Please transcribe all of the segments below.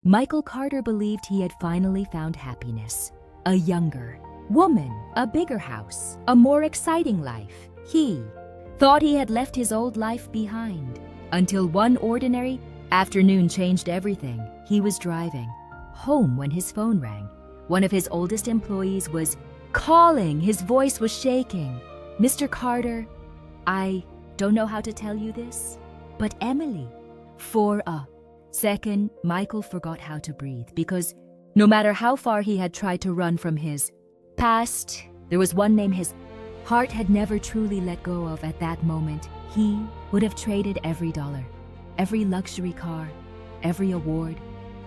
Michael Carter believed he had finally found happiness. A younger woman, a bigger house, a more exciting life. He thought he had left his old life behind until one ordinary afternoon changed everything. He was driving home when his phone rang. One of his oldest employees was calling. His voice was shaking. "Mr. Carter, I don't know how to tell you this, but Emily." For a second, Michael forgot how to breathe because no matter how far he had tried to run from his past, there was one name his heart had never truly let go of. At that moment, he would have traded every dollar, every luxury car, every award,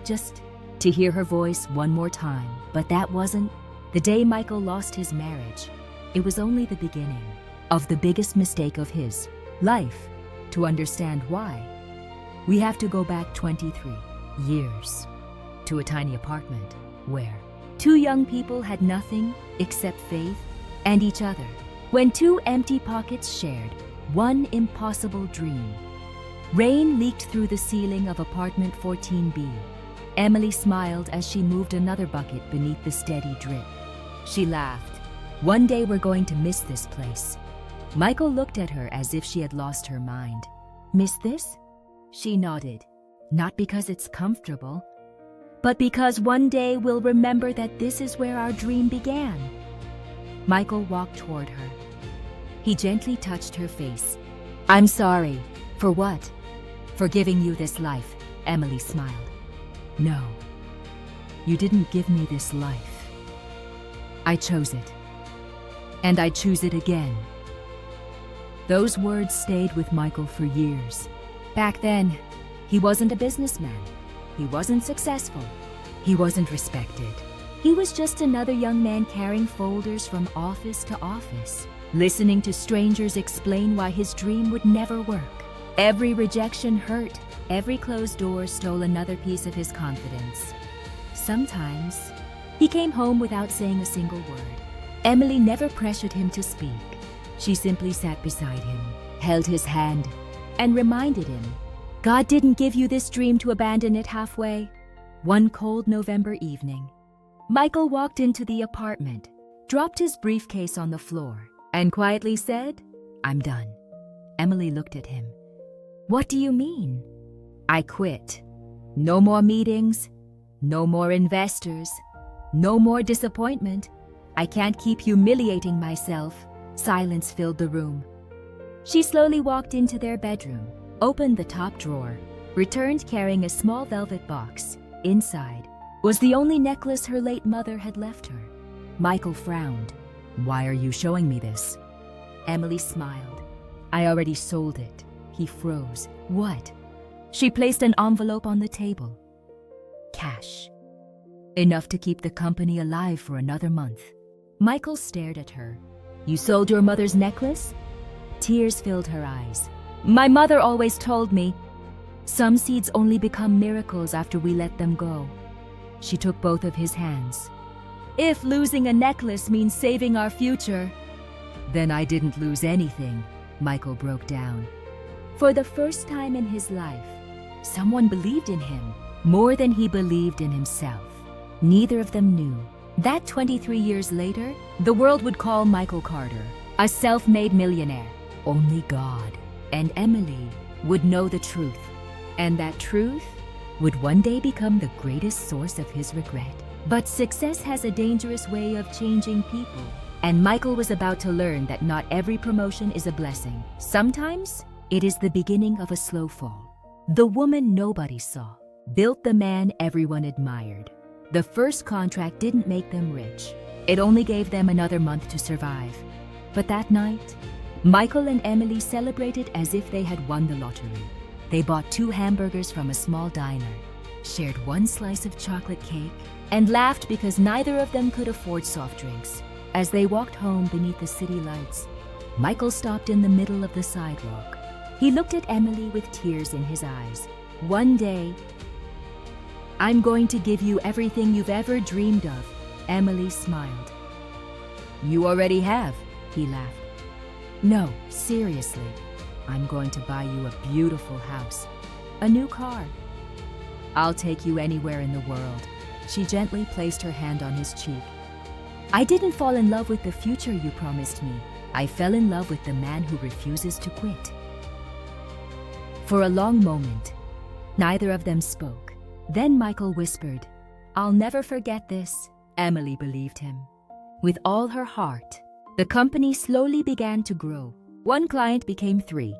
just to hear her voice one more time. But that wasn't the day Michael lost his marriage. It was only the beginning of the biggest mistake of his life. To understand why, we have to go back 23 years to a tiny apartment where two young people had nothing except faith and each other. When two empty pockets shared one impossible dream. Rain leaked through the ceiling of apartment 14B. Emily smiled as she moved another bucket beneath the steady drip. She laughed. "One day we're going to miss this place." Michael looked at her as if she had lost her mind. "Miss this?" She nodded. "Not because it's comfortable, but because one day we'll remember that this is where our dream began." Michael walked toward her. He gently touched her face. "I'm sorry." "For what?" "For giving you this life," Emily smiled. "No, you didn't give me this life. I chose it. And I choose it again." Those words stayed with Michael for years. Back then, he wasn't a businessman. He wasn't successful. He wasn't respected. He was just another young man carrying folders from office to office, listening to strangers explain why his dream would never work. Every rejection hurt. Every closed door stole another piece of his confidence. Sometimes, he came home without saying a single word. Emily never pressured him to speak. She simply sat beside him, held his hand, and reminded him, "God didn't give you this dream to abandon it halfway." One cold November evening, Michael walked into the apartment, dropped his briefcase on the floor, and quietly said, "I'm done." Emily looked at him. "What do you mean?" "I quit. No more meetings, no more investors, no more disappointment. I can't keep humiliating myself." Silence filled the room. She slowly walked into their bedroom, opened the top drawer, returned carrying a small velvet box. Inside was the only necklace her late mother had left her. Michael frowned. "Why are you showing me this?" Emily smiled. "I already sold it." He froze. "What?" She placed an envelope on the table. "Cash. Enough to keep the company alive for another month." Michael stared at her. "You sold your mother's necklace?" Tears filled her eyes. "My mother always told me, some seeds only become miracles after we let them go." She took both of his hands. "If losing a necklace means saving our future, then I didn't lose anything." Michael broke down. For the first time in his life, someone believed in him more than he believed in himself. Neither of them knew that 23 years later, the world would call Michael Carter a self-made millionaire. Only God and Emily would know the truth, and that truth would one day become the greatest source of his regret. But success has a dangerous way of changing people, and Michael was about to learn that not every promotion is a blessing. Sometimes, it is the beginning of a slow fall. The woman nobody saw built the man everyone admired. The first contract didn't make them rich. It only gave them another month to survive. But that night, Michael and Emily celebrated as if they had won the lottery. They bought 2 hamburgers from a small diner, shared 1 slice of chocolate cake, and laughed because neither of them could afford soft drinks. As they walked home beneath the city lights, Michael stopped in the middle of the sidewalk. He looked at Emily with tears in his eyes. "One day, I'm going to give you everything you've ever dreamed of." Emily smiled. "You already have," he laughed. "No, seriously. I'm going to buy you a beautiful house, a new car, I'll take you anywhere in the world. She gently placed her hand on his cheek. I didn't fall in love with the future you promised me. I fell in love with the man who refuses to quit. For a long moment, neither of them spoke. Then Michael whispered, I'll never forget this. Emily believed him. With all her heart, the company slowly began to grow. 1 client became 3.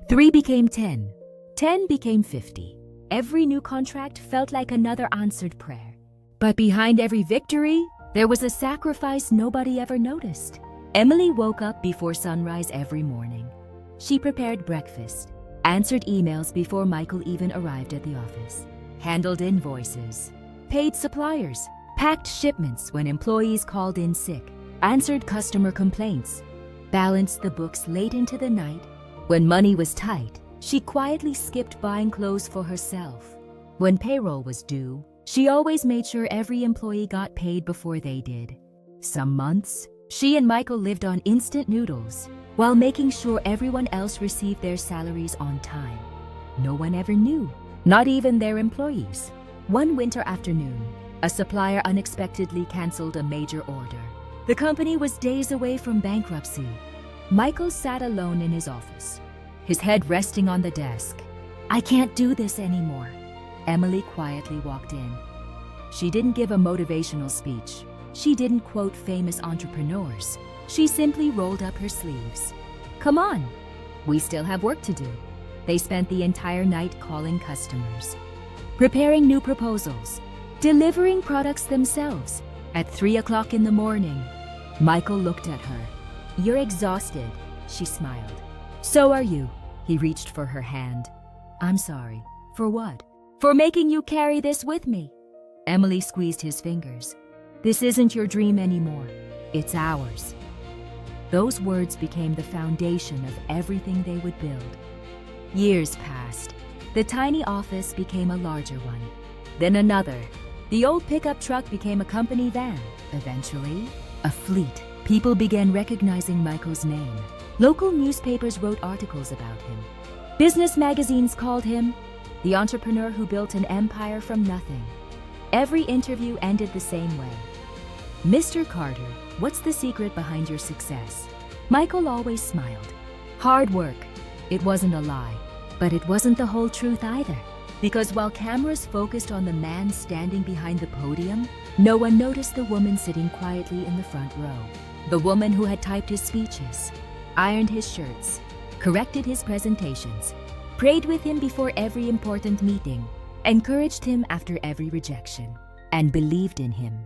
3 became 10. 10 became 50. Every new contract felt like another answered prayer. But behind every victory, there was a sacrifice nobody ever noticed. Emily woke up before sunrise every morning. She prepared breakfast, answered emails before Michael even arrived at the office, handled invoices, paid suppliers, packed shipments when employees called in sick, answered customer complaints, balanced the books late into the night. When money was tight, she quietly skipped buying clothes for herself. When payroll was due, she always made sure every employee got paid before they did. Some months, she and Michael lived on instant noodles while making sure everyone else received their salaries on time. No one ever knew, not even their employees. One winter afternoon, a supplier unexpectedly canceled a major order. The company was days away from bankruptcy. Michael sat alone in his office, his head resting on the desk. I can't do this anymore. Emily quietly walked in. She didn't give a motivational speech. She didn't quote famous entrepreneurs. She simply rolled up her sleeves. Come on, we still have work to do. They spent the entire night calling customers, preparing new proposals, delivering products themselves. At 3 o'clock in the morning, Michael looked at her. You're exhausted, she smiled. So are you. He reached for her hand. I'm sorry. For what? For making you carry this with me. Emily squeezed his fingers. This isn't your dream anymore. It's ours. Those words became the foundation of everything they would build. Years passed. The tiny office became a larger one. Then another. The old pickup truck became a company van. Eventually, a fleet. People began recognizing Michael's name. Local newspapers wrote articles about him. Business magazines called him the entrepreneur who built an empire from nothing. Every interview ended the same way. Mr. Carter, what's the secret behind your success? Michael always smiled. Hard work. It wasn't a lie, but it wasn't the whole truth either. Because while cameras focused on the man standing behind the podium, no one noticed the woman sitting quietly in the front row. The woman who had typed his speeches, ironed his shirts, corrected his presentations, prayed with him before every important meeting, encouraged him after every rejection, and believed in him.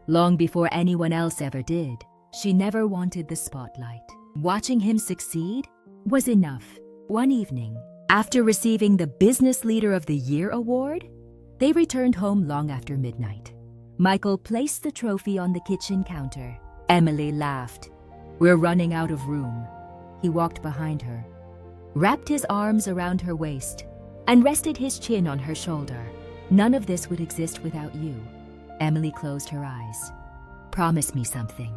Long before anyone else ever did, she never wanted the spotlight. Watching him succeed was enough. One evening, after receiving the Business Leader of the Year award, they returned home long after midnight. Michael placed the trophy on the kitchen counter. Emily laughed. We're running out of room. He walked behind her, wrapped his arms around her waist, and rested his chin on her shoulder. None of this would exist without you. Emily closed her eyes. Promise me something.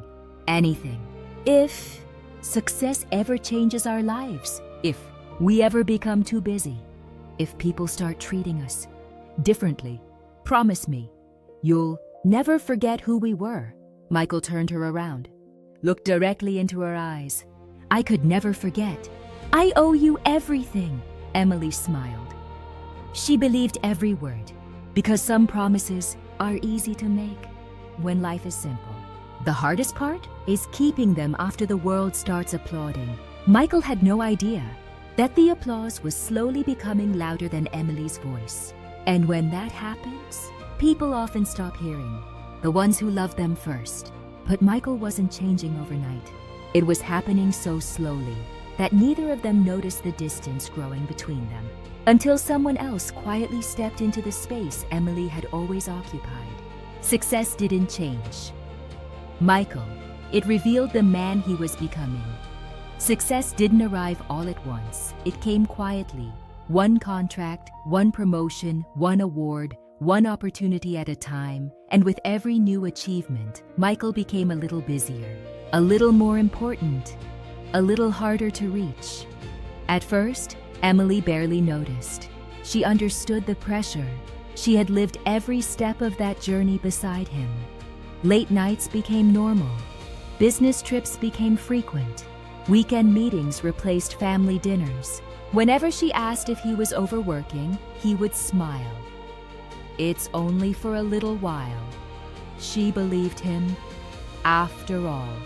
Anything. If success ever changes our lives, if we ever become too busy, if people start treating us differently, promise me you'll never forget who we were. Michael turned her around, looked directly into her eyes. I could never forget. I owe you everything. Emily smiled. She believed every word, because some promises are easy to make when life is simple. The hardest part is keeping them after the world starts applauding. Michael had no idea that the applause was slowly becoming louder than Emily's voice. And when that happens, people often stop hearing, the ones who love them first. But Michael wasn't changing overnight. It was happening so slowly that neither of them noticed the distance growing between them, until someone else quietly stepped into the space Emily had always occupied. Success didn't change Michael. It revealed the man he was becoming. Success didn't arrive all at once. It came quietly. One contract, one promotion, one award, one opportunity at a time. And with every new achievement, Michael became a little busier, a little more important, a little harder to reach. At first, Emily barely noticed. She understood the pressure. She had lived every step of that journey beside him. Late nights became normal. Business trips became frequent. Weekend meetings replaced family dinners. Whenever she asked if he was overworking, he would smile. It's only for a little while. She believed him. After all,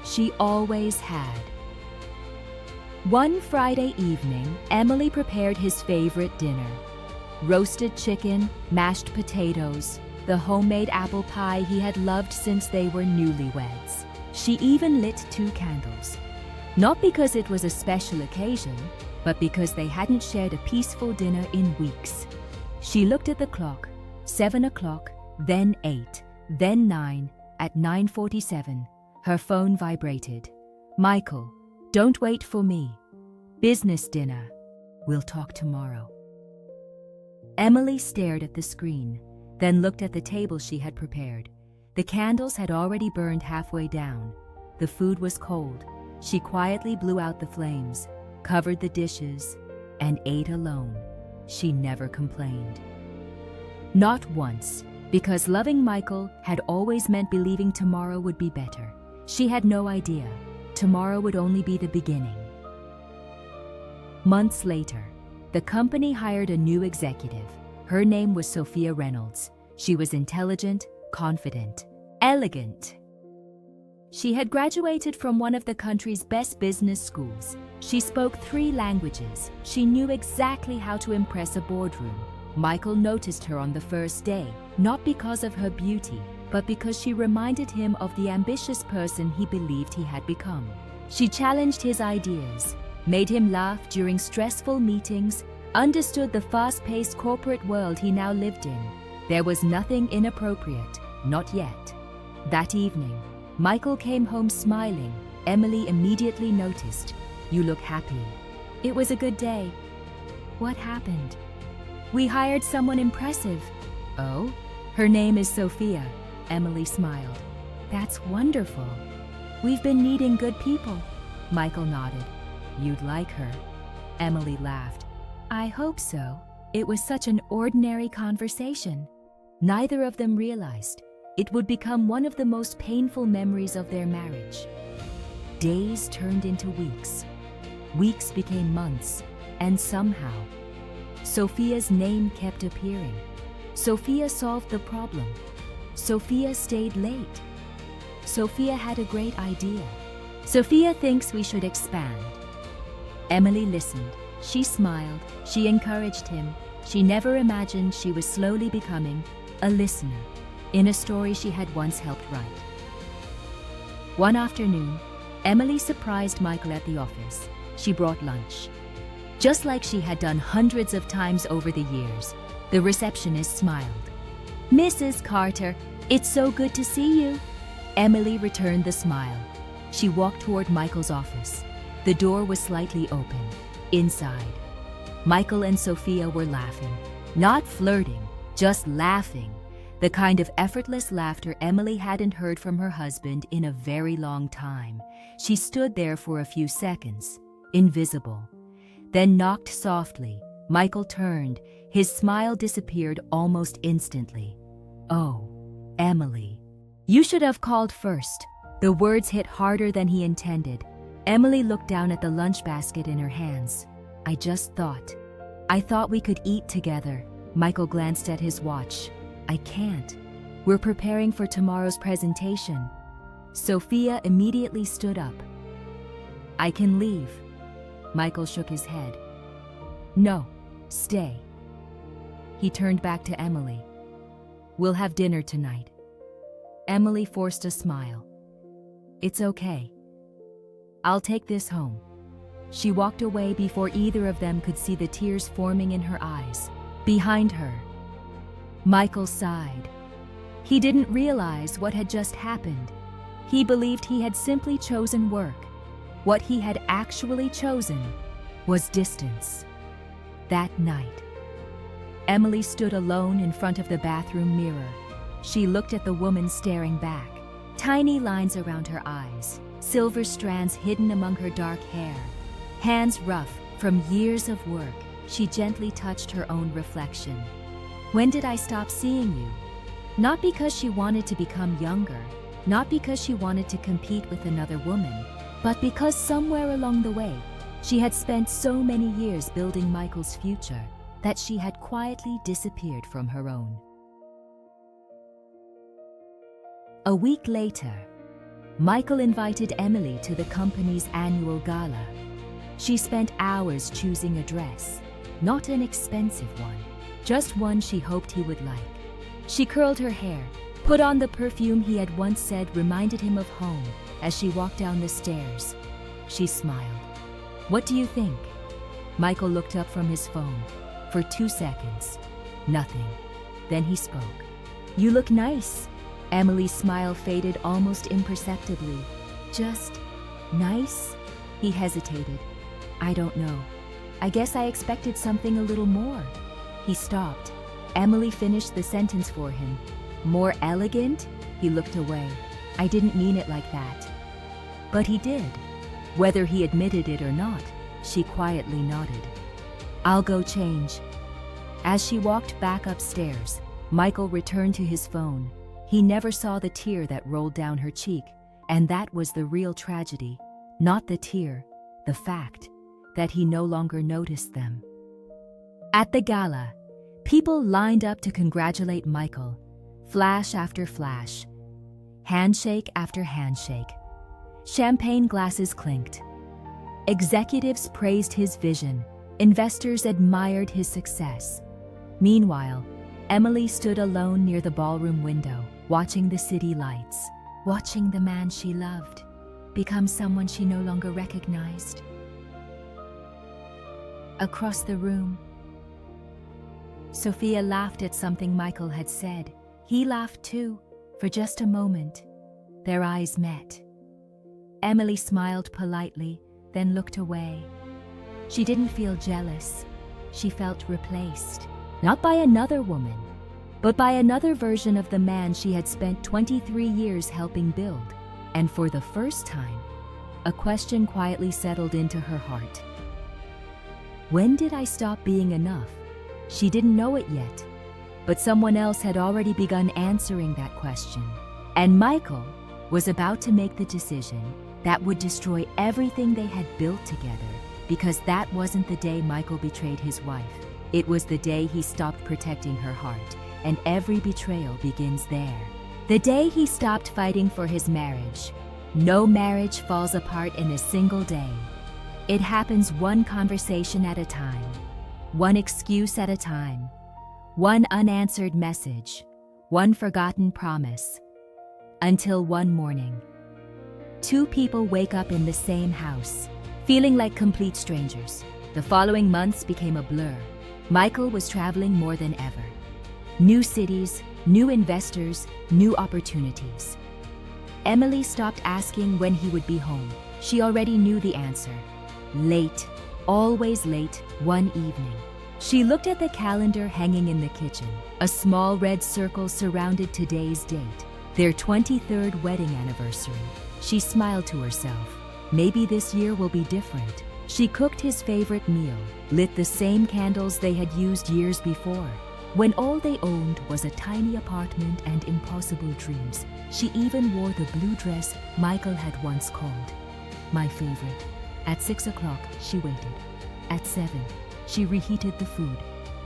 she always had. One Friday evening, Emily prepared his favorite dinner. Roasted chicken, mashed potatoes, the homemade apple pie he had loved since they were newlyweds. She even lit 2 candles. Not because it was a special occasion, but because they hadn't shared a peaceful dinner in weeks. She looked at the clock, 7 o'clock, then 8, then 9. At 9:47, her phone vibrated. "Michael, don't wait for me. Business dinner. We'll talk tomorrow." Emily stared at the screen, then looked at the table she had prepared. The candles had already burned halfway down. The food was cold. She quietly blew out the flames, covered the dishes, and ate alone. She never complained. Not once, because loving Michael had always meant believing tomorrow would be better. She had no idea. Tomorrow would only be the beginning. Months later, the company hired a new executive. Her name was Sophia Reynolds. She was intelligent, confident, elegant. She had graduated from one of the country's best business schools. She spoke 3 languages. She knew exactly how to impress a boardroom. Michael noticed her on the first day, not because of her beauty, but because she reminded him of the ambitious person he believed he had become. She challenged his ideas, made him laugh during stressful meetings, understood the fast-paced corporate world he now lived in. There was nothing inappropriate, not yet. That evening, Michael came home smiling. Emily immediately noticed. "You look happy." "It was a good day." "What happened?" "We hired someone impressive." "Oh?" "Her name is Sophia." Emily smiled. "That's wonderful. We've been needing good people." Michael nodded. "You'd like her." Emily laughed. "I hope so." It was such an ordinary conversation. Neither of them realized it would become one of the most painful memories of their marriage. Days turned into weeks. Weeks became months, and somehow, Sophia's name kept appearing. Sophia solved the problem. Sophia stayed late. Sophia had a great idea. "Sophia thinks we should expand." Emily listened. She smiled. She encouraged him. She never imagined she was slowly becoming a listener in a story she had once helped write. One afternoon, Emily surprised Michael at the office. She brought lunch. Just like she had done hundreds of times over the years, the receptionist smiled. "Mrs. Carter, it's so good to see you." Emily returned the smile. She walked toward Michael's office. The door was slightly open. Inside, Michael and Sophia were laughing. Not flirting, just laughing. The kind of effortless laughter Emily hadn't heard from her husband in a very long time. She stood there for a few seconds, invisible, then knocked softly. Michael turned. His smile disappeared almost instantly. "Oh, Emily, you should have called first." The words hit harder than he intended. Emily looked down at the lunch basket in her hands. "I thought we could eat together." Michael glanced at his watch. "I can't. We're preparing for tomorrow's presentation." Sophia immediately stood up. "I can leave." Michael shook his head. "No, stay." He turned back to Emily. "We'll have dinner tonight." Emily forced a smile. "It's okay. I'll take this home." She walked away before either of them could see the tears forming in her eyes. Behind her, Michael sighed. He didn't realize what had just happened. He believed he had simply chosen work. What he had actually chosen was distance. That night, Emily stood alone in front of the bathroom mirror. She looked at the woman staring back. Tiny lines around her eyes, silver strands hidden among her dark hair. Hands rough from years of work, she gently touched her own reflection. When did I stop seeing you? Not because she wanted to become younger, not because she wanted to compete with another woman, but because somewhere along the way, she had spent so many years building Michael's future that she had quietly disappeared from her own. A week later, Michael invited Emily to the company's annual gala. She spent hours choosing a dress, not an expensive one, just one she hoped he would like. She curled her hair, put on the perfume he had once said reminded him of home as she walked down the stairs. She smiled. "What do you think?" Michael looked up from his phone. For 2 seconds, nothing. Then he spoke. "You look nice." Emily's smile faded almost imperceptibly. "Just nice?" He hesitated. "I don't know. I guess I expected something a little more." He stopped. Emily finished the sentence for him. "More elegant?" He looked away. "I didn't mean it like that." But he did. Whether he admitted it or not, she quietly nodded. "I'll go change." As she walked back upstairs, Michael returned to his phone. He never saw the tear that rolled down her cheek, and that was the real tragedy. Not the tear, the fact that he no longer noticed them. At the gala, people lined up to congratulate Michael. Flash after flash, handshake after handshake. Champagne glasses clinked. Executives praised his vision. Investors admired his success. Meanwhile, Emily stood alone near the ballroom window, watching the city lights, watching the man she loved become someone she no longer recognized. Across the room, Sophia laughed at something Michael had said. He laughed too, for just a moment. Their eyes met. Emily smiled politely, then looked away. She didn't feel jealous. She felt replaced. Not by another woman, but by another version of the man she had spent 23 years helping build. And for the first time, a question quietly settled into her heart. When did I stop being enough? She didn't know it yet, but someone else had already begun answering that question. And Michael was about to make the decision that would destroy everything they had built together, because that wasn't the day Michael betrayed his wife. It was the day he stopped protecting her heart, and every betrayal begins there. The day he stopped fighting for his marriage. No marriage falls apart in a single day. It happens one conversation at a time, one excuse at a time, one unanswered message, one forgotten promise, until one morning, two people wake up in the same house, feeling like complete strangers. The following months became a blur. Michael was traveling more than ever. New cities, new investors, new opportunities. Emily stopped asking when he would be home. She already knew the answer. Late, always late, one evening. She looked at the calendar hanging in the kitchen. A small red circle surrounded today's date, their 23rd wedding anniversary. She smiled to herself. Maybe this year will be different. She cooked his favorite meal, lit the same candles they had used years before. When all they owned was a tiny apartment and impossible dreams, she even wore the blue dress Michael had once called my favorite. At 6 o'clock, she waited. At 7, she reheated the food.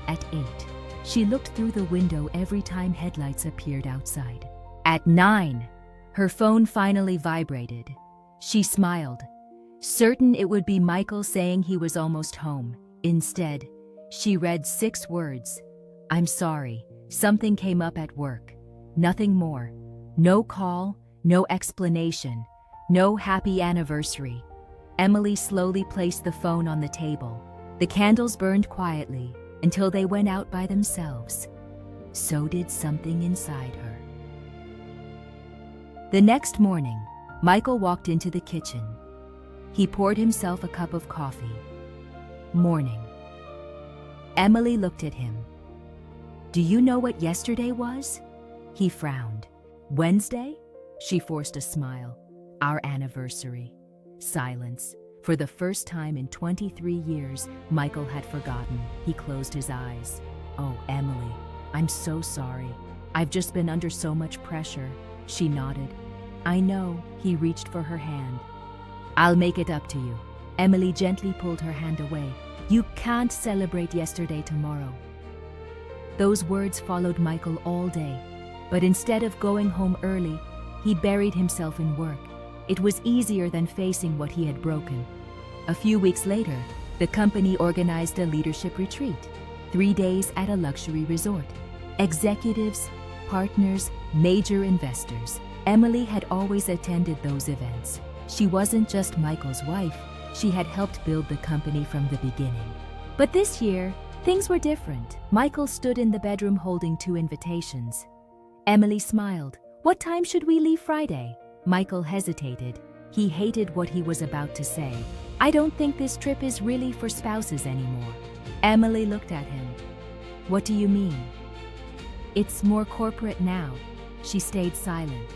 At 8, she looked through the window every time headlights appeared outside. At 9, her phone finally vibrated. She smiled, certain it would be Michael saying he was almost home. Instead, she read 6 words. "I'm sorry, something came up at work." Nothing more. No call, no explanation, no happy anniversary. Emily slowly placed the phone on the table. The candles burned quietly until they went out by themselves. So did something inside her. The next morning, Michael walked into the kitchen. He poured himself a cup of coffee. Morning. Emily looked at him. "Do you know what yesterday was?" He frowned. "Wednesday?" She forced a smile. "Our anniversary." Silence. For the first time in 23 years, Michael had forgotten. He closed his eyes. "Oh, Emily, I'm so sorry. I've just been under so much pressure. She nodded. I know. He reached for her hand. I'll make it up to you. Emily gently pulled her hand away. You can't celebrate yesterday tomorrow. Those words followed Michael all day, but instead of going home early, he buried himself in work. It was easier than facing what he had broken. A few weeks later, the company organized a leadership retreat, 3 days at a luxury resort. Executives, partners, major investors. Emily had always attended those events. She wasn't just Michael's wife, she had helped build the company from the beginning. But this year, things were different. Michael stood in the bedroom holding 2 invitations. Emily smiled. What time should we leave Friday? Michael hesitated. He hated what he was about to say. I don't think this trip is really for spouses anymore. Emily looked at him. What do you mean? It's more corporate now. She stayed silent.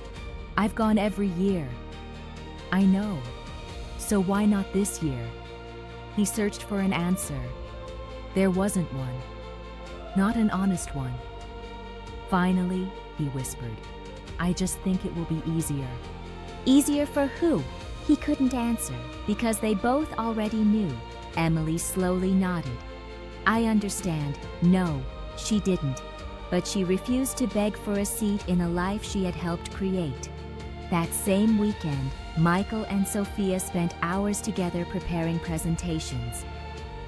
I've gone every year. I know. So why not this year? He searched for an answer. There wasn't one. Not an honest one. Finally, he whispered, I just think it will be easier. Easier for who? He couldn't answer because they both already knew. Emily slowly nodded. I understand. No, she didn't. But she refused to beg for a seat in a life she had helped create. That same weekend, Michael and Sophia spent hours together preparing presentations,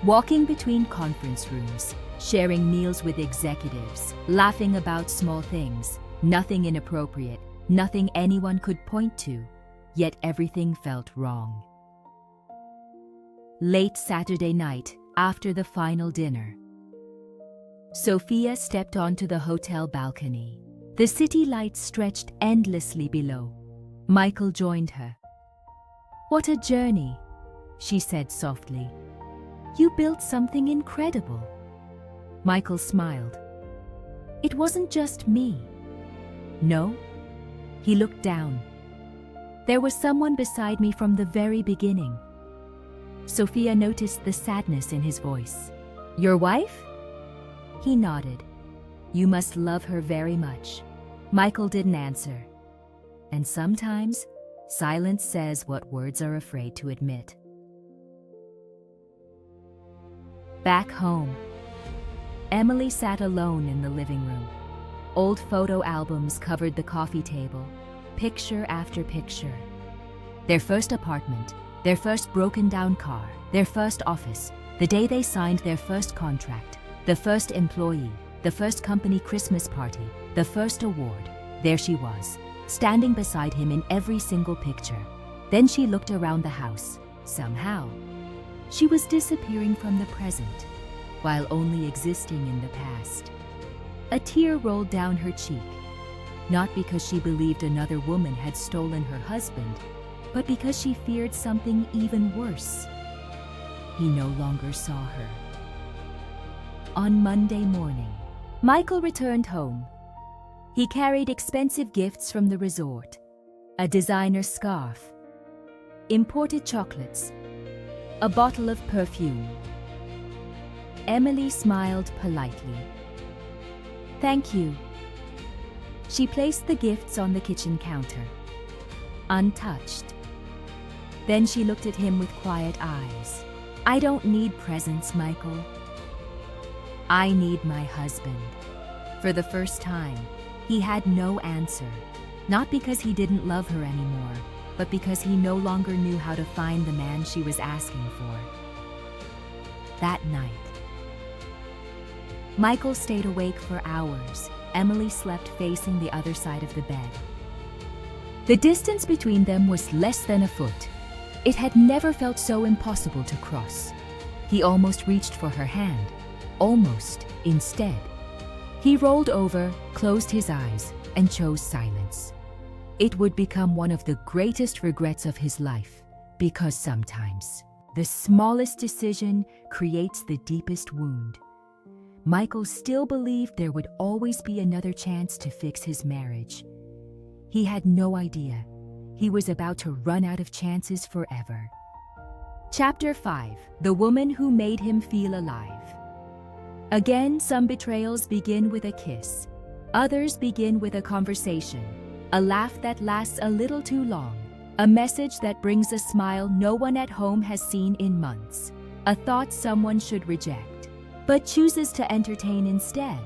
walking between conference rooms, sharing meals with executives, laughing about small things, nothing inappropriate, nothing anyone could point to, yet everything felt wrong. Late Saturday night, after the final dinner, Sophia stepped onto the hotel balcony. The city lights stretched endlessly below. Michael joined her. What a journey, she said softly. You built something incredible. Michael smiled. It wasn't just me. No? He looked down. There was someone beside me from the very beginning. Sophia noticed the sadness in his voice. Your wife? He nodded. You must love her very much. Michael didn't answer. And sometimes, silence says what words are afraid to admit. Back home, Emily sat alone in the living room. Old photo albums covered the coffee table, picture after picture. Their first apartment, their first broken-down car, their first office, the day they signed their first contract, the first employee, the first company Christmas party, the first award. There she was, standing beside him in every single picture. Then she looked around the house. Somehow, she was disappearing from the present, while only existing in the past. A tear rolled down her cheek, not because she believed another woman had stolen her husband, but because she feared something even worse. He no longer saw her. On Monday morning, Michael returned home. He carried expensive gifts from the resort, a designer scarf, imported chocolates, a bottle of perfume. Emily smiled politely. Thank you. She placed the gifts on the kitchen counter, untouched. Then she looked at him with quiet eyes. I don't need presents, Michael. I need my husband. For the first time, he had no answer, not because he didn't love her anymore, but because he no longer knew how to find the man she was asking for. That night, Michael stayed awake for hours. Emily slept facing the other side of the bed. The distance between them was less than a foot. It had never felt so impossible to cross. He almost reached for her hand. Almost, instead. He rolled over, closed his eyes, and chose silence. It would become one of the greatest regrets of his life, because sometimes the smallest decision creates the deepest wound. Michael still believed there would always be another chance to fix his marriage. He had no idea he was about to run out of chances forever. Chapter 5: The Woman Who Made Him Feel Alive. Again, some betrayals begin with a kiss. Others begin with a conversation, a laugh that lasts a little too long, a message that brings a smile no one at home has seen in months, a thought someone should reject, but chooses to entertain instead.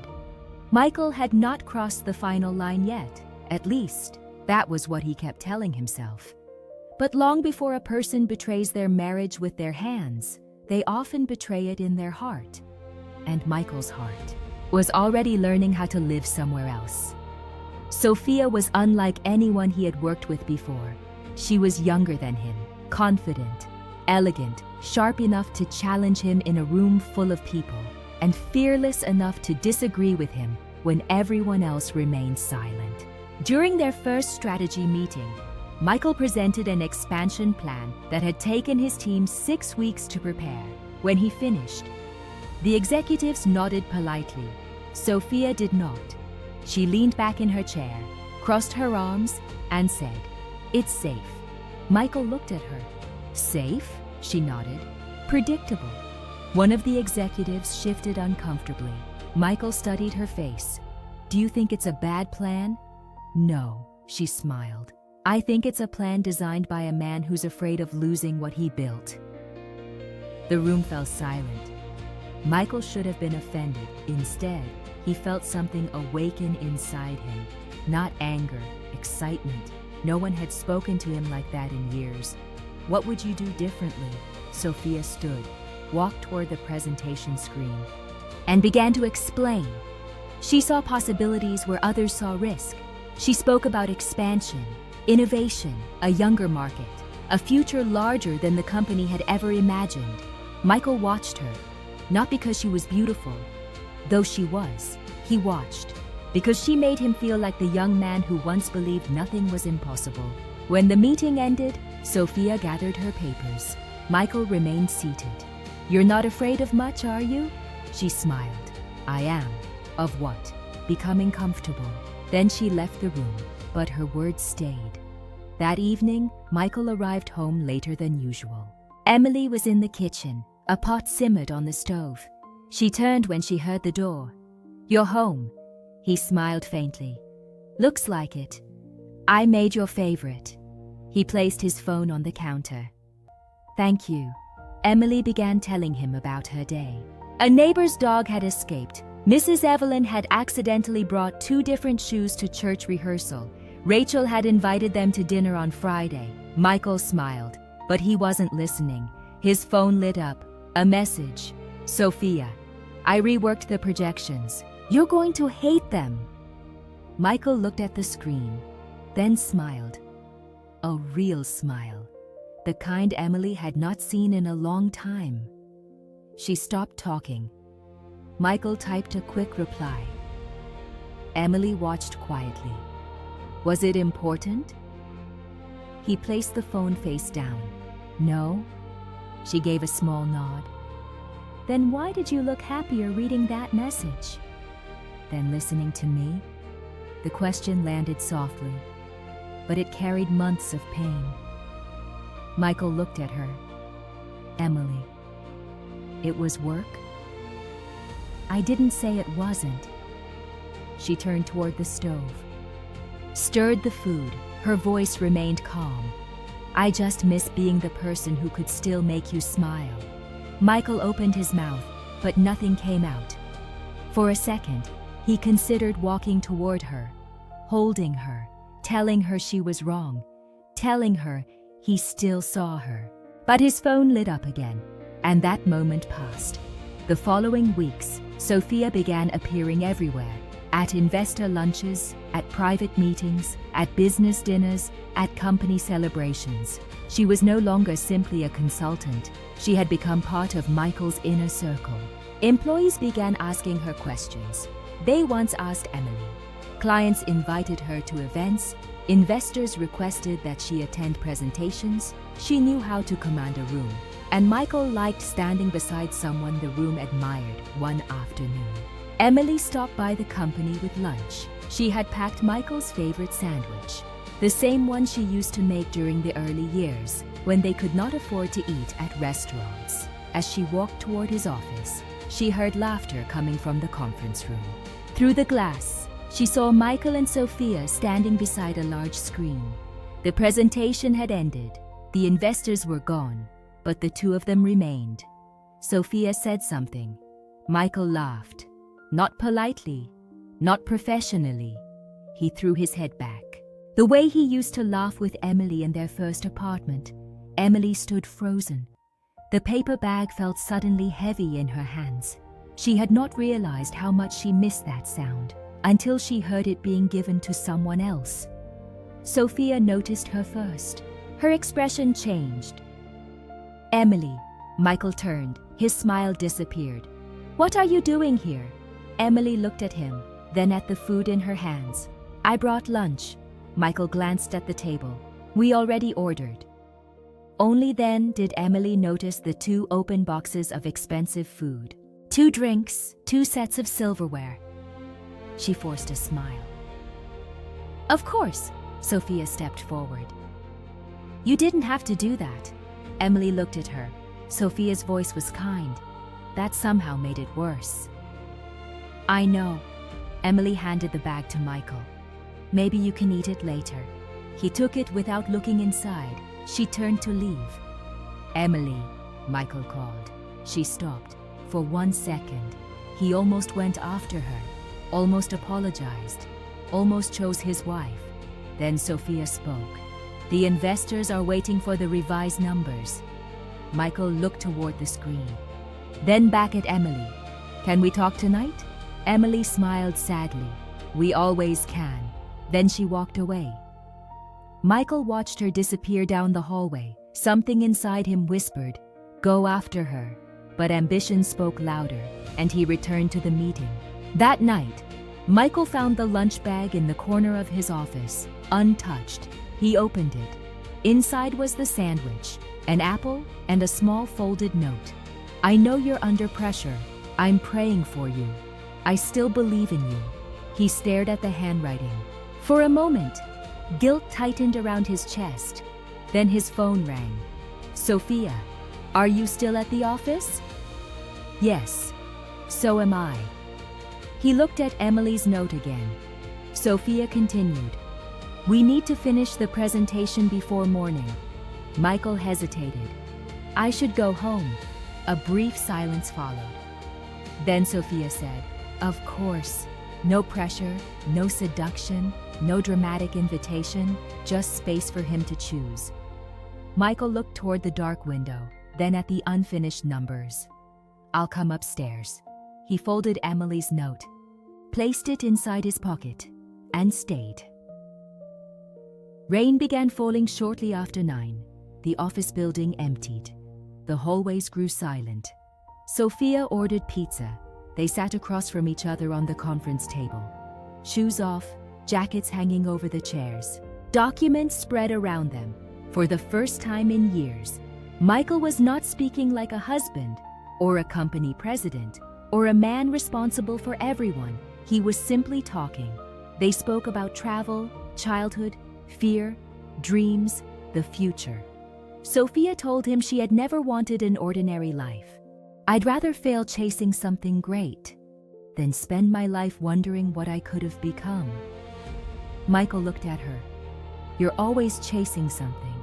Michael had not crossed the final line yet, at least, that was what he kept telling himself. But long before a person betrays their marriage with their hands, they often betray it in their heart. And Michael's heart was already learning how to live somewhere else. Sophia was unlike anyone he had worked with before. She was younger than him, confident, elegant, sharp enough to challenge him in a room full of people, and fearless enough to disagree with him when everyone else remained silent. During their first strategy meeting, Michael presented an expansion plan that had taken his team 6 weeks to prepare. When he finished, the executives nodded politely. Sophia did not. She leaned back in her chair, crossed her arms, and said, "It's safe." Michael looked at her. "Safe?" She nodded. "Predictable." One of the executives shifted uncomfortably. Michael studied her face. "Do you think it's a bad plan?" "No," she smiled. "I think it's a plan designed by a man who's afraid of losing what he built." The room fell silent. Michael should have been offended. Instead, he felt something awaken inside him. Not anger, excitement. No one had spoken to him like that in years. "What would you do differently?" Sophia stood, walked toward the presentation screen, and began to explain. She saw possibilities where others saw risk. She spoke about expansion, innovation, a younger market, a future larger than the company had ever imagined. Michael watched her, not because she was beautiful, though she was. He watched because she made him feel like the young man who once believed nothing was impossible. When the meeting ended, Sophia gathered her papers. Michael remained seated. "You're not afraid of much, are you?" She smiled. "I am." "Of what?" "Becoming comfortable." Then she left the room, but her words stayed. That evening, Michael arrived home later than usual. Emily was in the kitchen. A pot simmered on the stove. She turned when she heard the door. "You're home." He smiled faintly. "Looks like it. I made your favorite." He placed his phone on the counter. "Thank you." Emily began telling him about her day. A neighbor's dog had escaped. Mrs. Evelyn had accidentally brought 2 different shoes to church rehearsal. Rachel had invited them to dinner on Friday. Michael smiled, but he wasn't listening. His phone lit up. A message. "Sophia, I reworked the projections. You're going to hate them." Michael looked at the screen, then smiled. A real smile. The kind Emily had not seen in a long time. She stopped talking. Michael typed a quick reply. Emily watched quietly. Was it important? He placed the phone face down. "No." She gave a small nod. "Then why did you look happier reading that message?" "Than listening to me?" The question landed softly, but it carried months of pain. Michael looked at her. "Emily, it was work?" "I didn't say it wasn't." She turned toward the stove, stirred the food. Her voice remained calm. "I just miss being the person who could still make you smile." Michael opened his mouth, but nothing came out. For a second, he considered walking toward her, holding her, telling her she was wrong, telling her he still saw her. But his phone lit up again, and that moment passed. The following weeks, Sophia began appearing everywhere. At investor lunches, at private meetings, at business dinners, at company celebrations. She was no longer simply a consultant. She had become part of Michael's inner circle. Employees began asking her questions. They once asked Emily. Clients invited her to events. Investors requested that she attend presentations. She knew how to command a room. And Michael liked standing beside someone the room admired one afternoon. Emily stopped by the company with lunch. She had packed Michael's favorite sandwich, the same one she used to make during the early years, when they could not afford to eat at restaurants. As she walked toward his office, she heard laughter coming from the conference room. Through the glass, she saw Michael and Sophia standing beside a large screen. The presentation had ended. The investors were gone, but the two of them remained. Sophia said something. Michael laughed. Not politely, not professionally. He threw his head back. The way he used to laugh with Emily in their first apartment. Emily stood frozen. The paper bag felt suddenly heavy in her hands. She had not realized how much she missed that sound until she heard it being given to someone else. Sophia noticed her first. Her expression changed. Emily. Michael turned. His smile disappeared. What are you doing here? Emily looked at him, then at the food in her hands. I brought lunch. Michael glanced at the table. We already ordered. Only then did Emily notice the 2 open boxes of expensive food. 2 drinks, 2 sets of silverware. She forced a smile. Of course, Sophia stepped forward. You didn't have to do that. Emily looked at her. Sophia's voice was kind. That somehow made it worse. I know. Emily handed the bag to Michael. Maybe you can eat it later. He took it without looking inside. She turned to leave. Emily, Michael called. She stopped. For 1 second, he almost went after her, almost apologized, almost chose his wife. Then Sophia spoke. The investors are waiting for the revised numbers. Michael looked toward the screen, then back at Emily. Can we talk tonight? Emily smiled sadly. We always can. Then she walked away. Michael watched her disappear down the hallway. Something inside him whispered, go after her. But ambition spoke louder, and he returned to the meeting. That night, Michael found the lunch bag in the corner of his office, untouched. He opened it. Inside was the sandwich, an apple, and a small folded note. I know you're under pressure. I'm praying for you. I still believe in you. He stared at the handwriting. For a moment, guilt tightened around his chest. Then his phone rang. Sophia, are you still at the office? Yes, so am I. He looked at Emily's note again. Sophia continued. We need to finish the presentation before morning. Michael hesitated. I should go home. A brief silence followed. Then Sophia said, of course. No pressure, no seduction, no dramatic invitation, just space for him to choose. Michael looked toward the dark window, then at the unfinished numbers. I'll come upstairs. He folded Emily's note, placed it inside his pocket, and stayed. Rain began falling shortly after 9. The office building emptied. The hallways grew silent. Sophia ordered pizza. They sat across from each other on the conference table. Shoes off, jackets hanging over the chairs. Documents spread around them. For the first time in years, Michael was not speaking like a husband, or a company president, or a man responsible for everyone. He was simply talking. They spoke about travel, childhood, fear, dreams, the future. Sophia told him she had never wanted an ordinary life. I'd rather fail chasing something great than spend my life wondering what I could have become. Michael looked at her. You're always chasing something.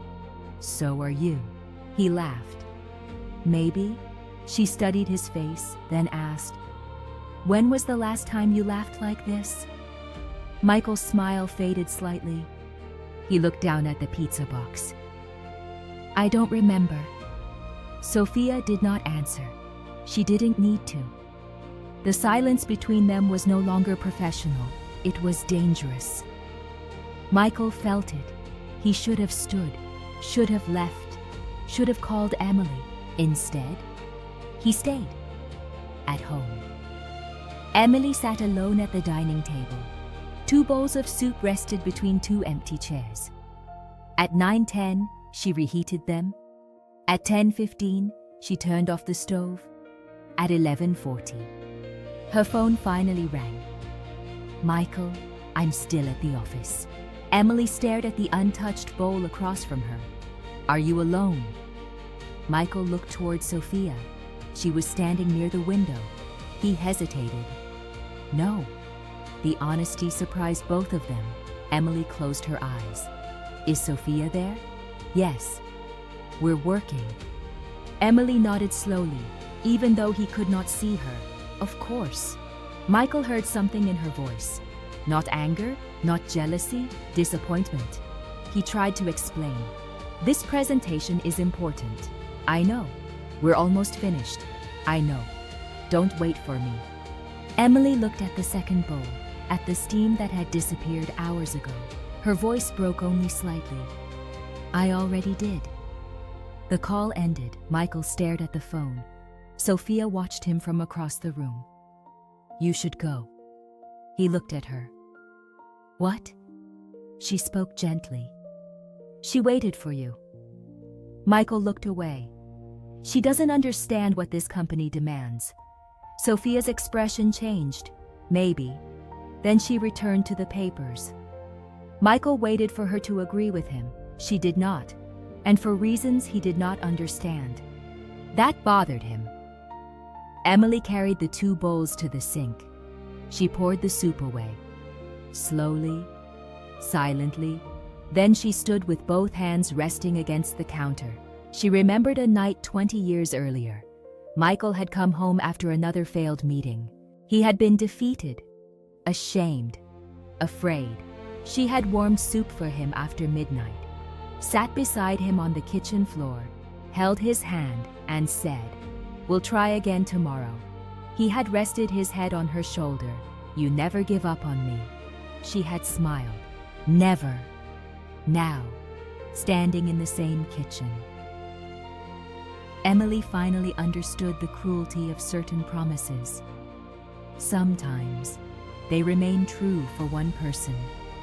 So are you. He laughed. Maybe. She studied his face, then asked, when was the last time you laughed like this? Michael's smile faded slightly. He looked down at the pizza box. I don't remember. Sophia did not answer. She didn't need to. The silence between them was no longer professional. It was dangerous. Michael felt it. He should have stood, should have left, should have called Emily. Instead, he stayed at home. Emily sat alone at the dining table. 2 bowls of soup rested between 2 empty chairs. At 9:10, she reheated them. At 10:15, she turned off the stove. At 11:40, her phone finally rang. Michael, I'm still at the office. Emily stared at the untouched bowl across from her. Are you alone? Michael looked toward Sophia. She was standing near the window. He hesitated. No. The honesty surprised both of them. Emily closed her eyes. Is Sophia there? Yes. We're working. Emily nodded slowly, even though he could not see her. Of course. Michael heard something in her voice. Not anger, not jealousy, disappointment. He tried to explain. This presentation is important. I know. We're almost finished. I know. Don't wait for me. Emily looked at the second bowl, at the steam that had disappeared hours ago. Her voice broke only slightly. I already did. The call ended. Michael stared at the phone. Sophia watched him from across the room. You should go. He looked at her. What? She spoke gently. She waited for you. Michael looked away. She doesn't understand what this company demands. Sophia's expression changed. Maybe. Then she returned to the papers. Michael waited for her to agree with him. She did not, and for reasons he did not understand. That bothered him. Emily carried the 2 bowls to the sink. She poured the soup away. Slowly, silently. Then she stood with both hands resting against the counter. She remembered a night 20 years earlier. Michael had come home after another failed meeting. He had been defeated, ashamed, afraid. She had warmed soup for him after midnight, sat beside him on the kitchen floor, held his hand and said, "We'll try again tomorrow." He had rested his head on her shoulder. "You never give up on me." She had smiled. Never. Now, standing in the same kitchen. Emily finally understood the cruelty of certain promises. Sometimes, they remain true for one person,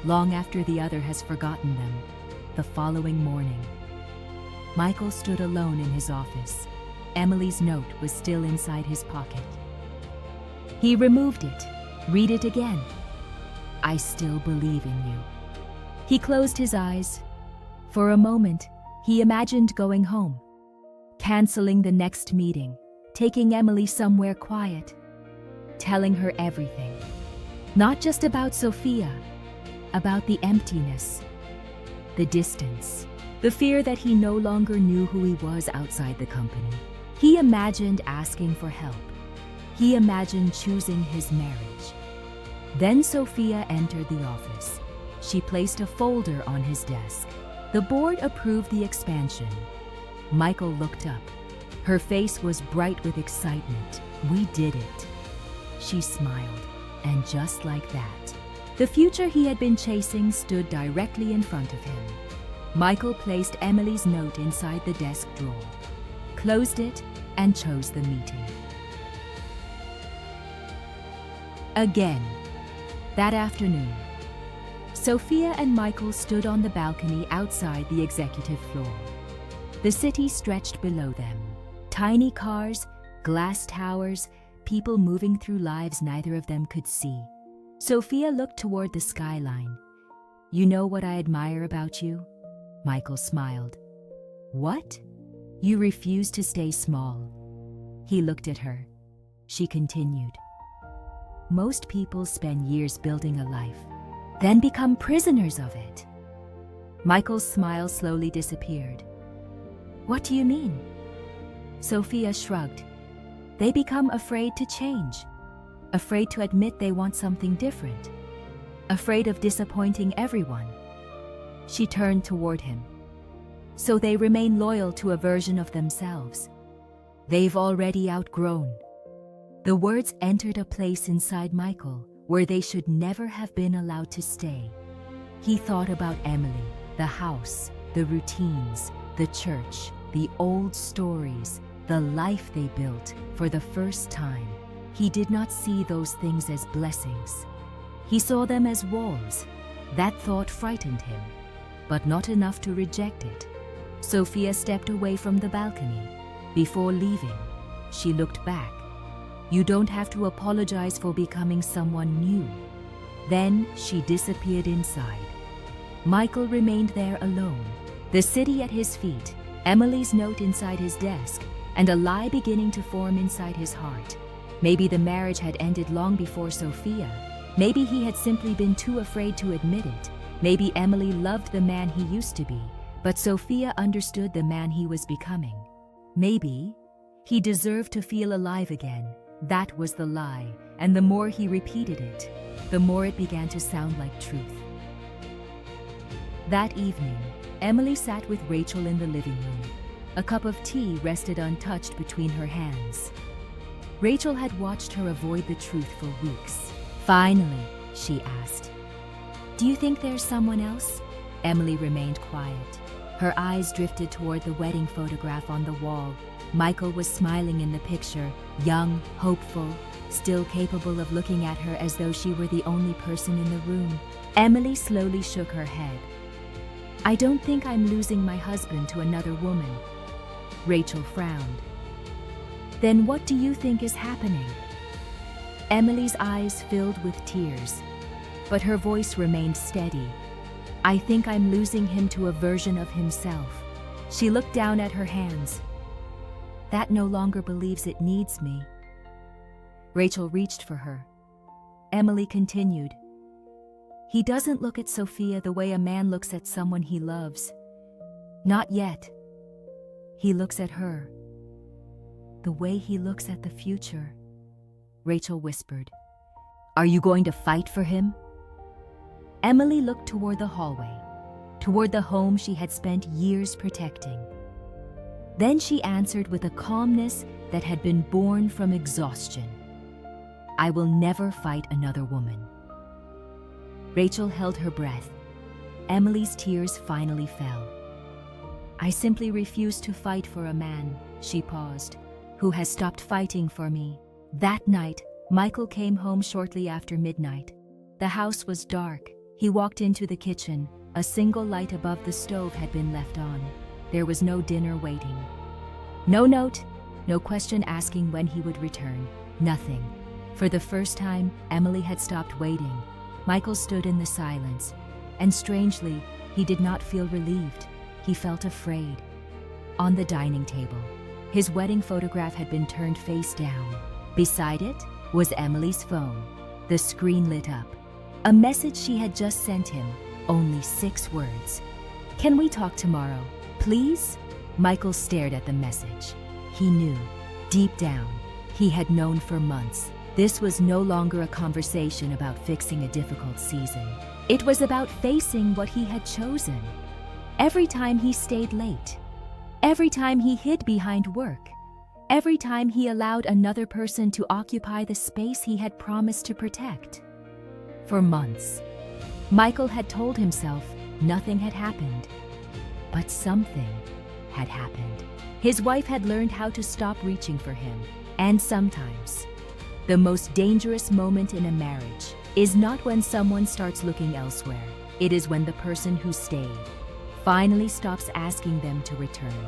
long after the other has forgotten them. The following morning, Michael stood alone in his office. Emily's note was still inside his pocket. He removed it. Read it again. I still believe in you. He closed his eyes. For a moment, he imagined going home, canceling the next meeting, taking Emily somewhere quiet, telling her everything. Not just about Sophia, about the emptiness, the distance, the fear that he no longer knew who he was outside the company. He imagined asking for help. He imagined choosing his marriage. Then Sophia entered the office. She placed a folder on his desk. The board approved the expansion. Michael looked up. Her face was bright with excitement. We did it. She smiled, and just like that, the future he had been chasing stood directly in front of him. Michael placed Emily's note inside the desk drawer, closed it, and chose the meeting. Again, that afternoon, Sophia and Michael stood on the balcony outside the executive floor. The city stretched below them. Tiny cars, glass towers, people moving through lives neither of them could see. Sophia looked toward the skyline. You know what I admire about you? Michael smiled. What? You refuse to stay small. He looked at her. She continued. Most people spend years building a life, then become prisoners of it. Michael's smile slowly disappeared. What do you mean? Sophia shrugged. They become afraid to change, afraid to admit they want something different, afraid of disappointing everyone. She turned toward him. So they remain loyal to a version of themselves they've already outgrown. The words entered a place inside Michael where they should never have been allowed to stay. He thought about Emily, the house, the routines, the church, the old stories, the life they built. For the first time, he did not see those things as blessings. He saw them as walls. That thought frightened him, but not enough to reject it. Sophia stepped away from the balcony. Before leaving, she looked back. You don't have to apologize for becoming someone new. Then she disappeared inside. Michael remained there alone. The city at his feet, Emily's note inside his desk, and a lie beginning to form inside his heart. Maybe the marriage had ended long before Sophia. Maybe he had simply been too afraid to admit it. Maybe Emily loved the man he used to be, but Sophia understood the man he was becoming. Maybe he deserved to feel alive again. That was the lie, and the more he repeated it, the more it began to sound like truth. That evening, Emily sat with Rachel in the living room. A cup of tea rested untouched between her hands. Rachel had watched her avoid the truth for weeks. Finally, she asked, "Do you think there's someone else?" Emily remained quiet. Her eyes drifted toward the wedding photograph on the wall. Michael was smiling in the picture, young, hopeful, still capable of looking at her as though she were the only person in the room. Emily slowly shook her head. "I don't think I'm losing my husband to another woman." Rachel frowned. "Then what do you think is happening?" Emily's eyes filled with tears, but her voice remained steady. "I think I'm losing him to a version of himself." She looked down at her hands. "That no longer believes it needs me." Rachel reached for her. Emily continued, "He doesn't look at Sophia the way a man looks at someone he loves. Not yet. He looks at her the way he looks at the future." Rachel whispered, "Are you going to fight for him?" Emily looked toward the hallway, toward the home she had spent years protecting. Then she answered with a calmness that had been born from exhaustion, "I will never fight another woman." Rachel held her breath. Emily's tears finally fell. "I simply refuse to fight for a man," she paused, "who has stopped fighting for me." That night, Michael came home shortly after midnight. The house was dark. He walked into the kitchen. A single light above the stove had been left on. There was no dinner waiting. No note, no question asking when he would return. Nothing. For the first time, Emily had stopped waiting. Michael stood in the silence, and strangely, he did not feel relieved. He felt afraid. On the dining table, his wedding photograph had been turned face down. Beside it was Emily's phone. The screen lit up. A message she had just sent him. Only 6 words. "Can we talk tomorrow, please?" Michael stared at the message. He knew, deep down, he had known for months, this was no longer a conversation about fixing a difficult season. It was about facing what he had chosen. Every time he stayed late, every time he hid behind work, every time he allowed another person to occupy the space he had promised to protect. For months, Michael had told himself nothing had happened, but something had happened. His wife had learned how to stop reaching for him, and sometimes, the most dangerous moment in a marriage is not when someone starts looking elsewhere. It is when the person who stayed finally stops asking them to return.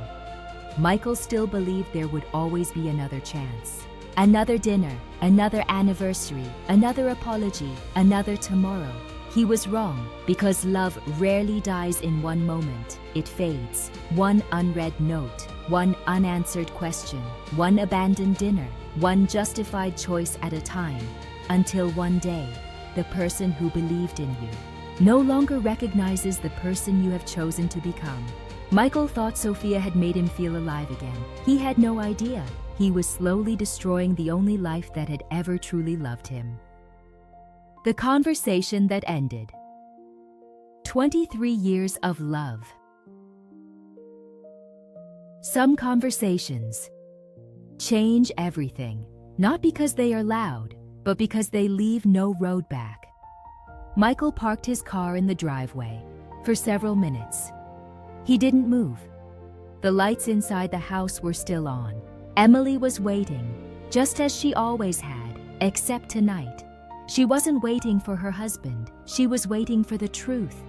Michael still believed there would always be another chance. Another dinner, another anniversary, another apology, another tomorrow. He was wrong, because love rarely dies in one moment. It fades. One unread note, one unanswered question, one abandoned dinner, one justified choice at a time, until one day, the person who believed in you no longer recognizes the person you have chosen to become. Michael thought Sophia had made him feel alive again. He had no idea. He was slowly destroying the only life that had ever truly loved him. The conversation that ended. 23 years of love. Some conversations change everything, not because they are loud, but because they leave no road back. Michael parked his car in the driveway for several minutes. He didn't move. The lights inside the house were still on. Emily was waiting, just as she always had, except tonight. She wasn't waiting for her husband. She was waiting for the truth.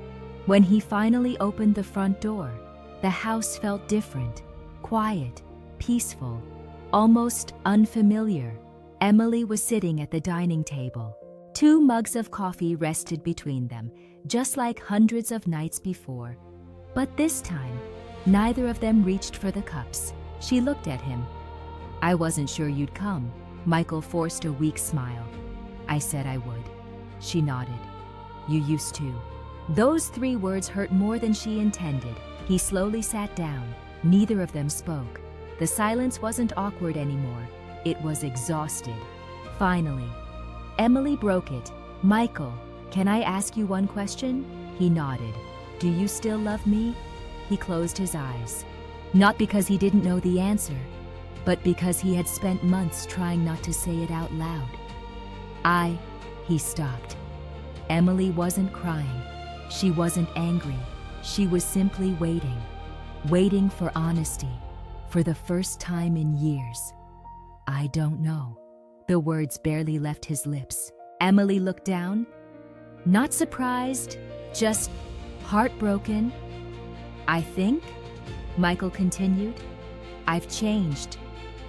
When he finally opened the front door, the house felt different, quiet, peaceful, almost unfamiliar. Emily was sitting at the dining table. 2 mugs of coffee rested between them, just like hundreds of nights before. But this time, neither of them reached for the cups. She looked at him, I wasn't sure you'd come. Michael forced a weak smile. I said I would. She nodded. You used to. Those 3 words hurt more than she intended. He slowly sat down. Neither of them spoke. The silence wasn't awkward anymore. It was exhausted. Finally, Emily broke it. Michael, can I ask you one question? He nodded. Do you still love me? He closed his eyes. Not because he didn't know the answer, but because he had spent months trying not to say it out loud. He stopped. Emily wasn't crying. She wasn't angry. She was simply waiting. Waiting for honesty. For the first time in years. I don't know. The words barely left his lips. Emily looked down. Not surprised, just heartbroken. I think, Michael continued, I've changed.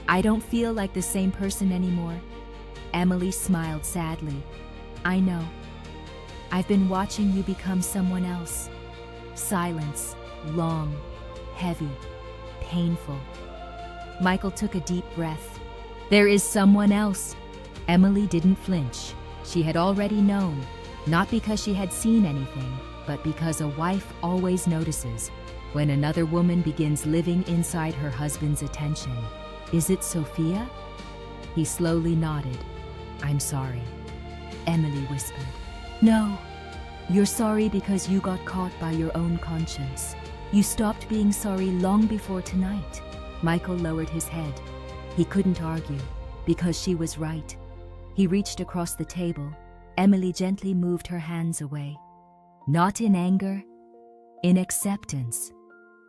I don't feel like the same person anymore. Emily smiled sadly. I know. I've been watching you become someone else. Silence, long, heavy, painful. Michael took a deep breath. There is someone else. Emily didn't flinch. She had already known, not because she had seen anything, but because a wife always notices when another woman begins living inside her husband's attention. Is it Sophia? He slowly nodded. I'm sorry. Emily whispered. No, you're sorry because you got caught by your own conscience. You stopped being sorry long before tonight. Michael lowered his head. He couldn't argue, because she was right. He reached across the table. Emily gently moved her hands away. Not in anger, in acceptance.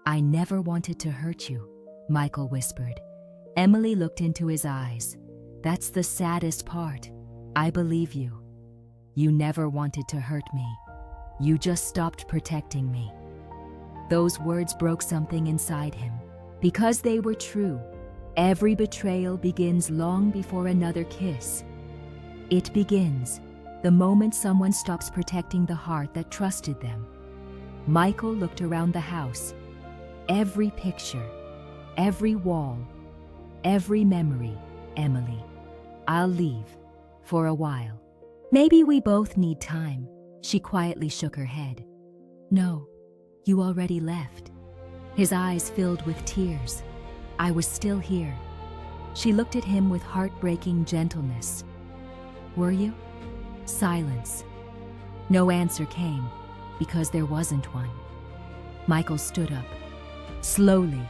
I never wanted to hurt you, Michael whispered. Emily looked into his eyes. That's the saddest part. I believe you. You never wanted to hurt me. You just stopped protecting me. Those words broke something inside him. Because they were true. Every betrayal begins long before another kiss. It begins the moment someone stops protecting the heart that trusted them. Michael looked around the house. Every picture, every wall, every memory. Emily, I'll leave for a while. Maybe we both need time. She quietly shook her head. No, you already left. His eyes filled with tears. I was still here. She looked at him with heartbreaking gentleness. Were you? Silence. No answer came, because there wasn't one. Michael stood up. Slowly.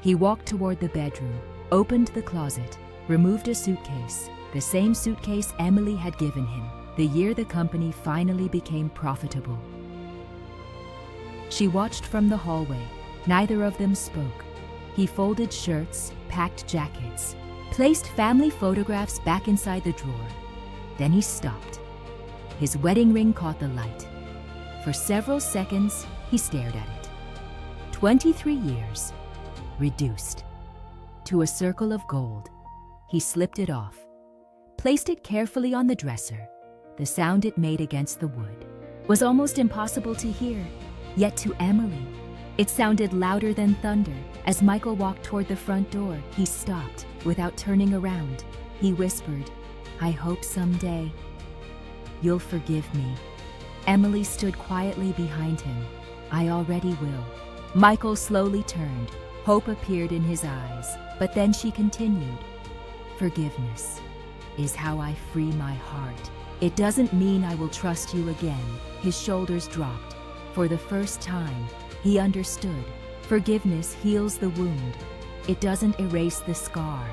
He walked toward the bedroom, opened the closet, removed a suitcase, the same suitcase Emily had given him, the year the company finally became profitable. She watched from the hallway. Neither of them spoke. He folded shirts, packed jackets, placed family photographs back inside the drawer. Then he stopped. His wedding ring caught the light. For several seconds, he stared at it. 23 years, reduced to a circle of gold. He slipped it off, placed it carefully on the dresser. The sound it made against the wood was almost impossible to hear, yet to Emily, it sounded louder than thunder. As Michael walked toward the front door, he stopped without turning around. He whispered, I hope someday you'll forgive me. Emily stood quietly behind him. I already will. Michael slowly turned. Hope appeared in his eyes, but then she continued. Forgiveness is how I free my heart. It doesn't mean I will trust you again. His shoulders dropped. For the first time, he understood. Forgiveness heals the wound. It doesn't erase the scar.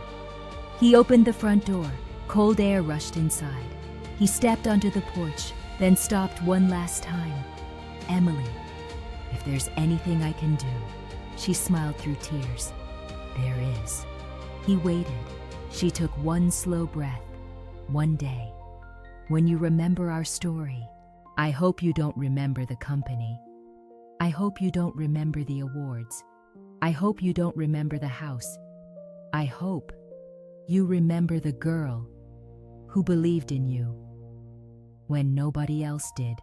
He opened the front door. Cold air rushed inside. He stepped onto the porch, then stopped one last time. Emily, if there's anything I can do, she smiled through tears. There is. He waited. She took one slow breath. One day, when you remember our story, I hope you don't remember the company. I hope you don't remember the awards. I hope you don't remember the house. I hope you remember the girl who believed in you when nobody else did.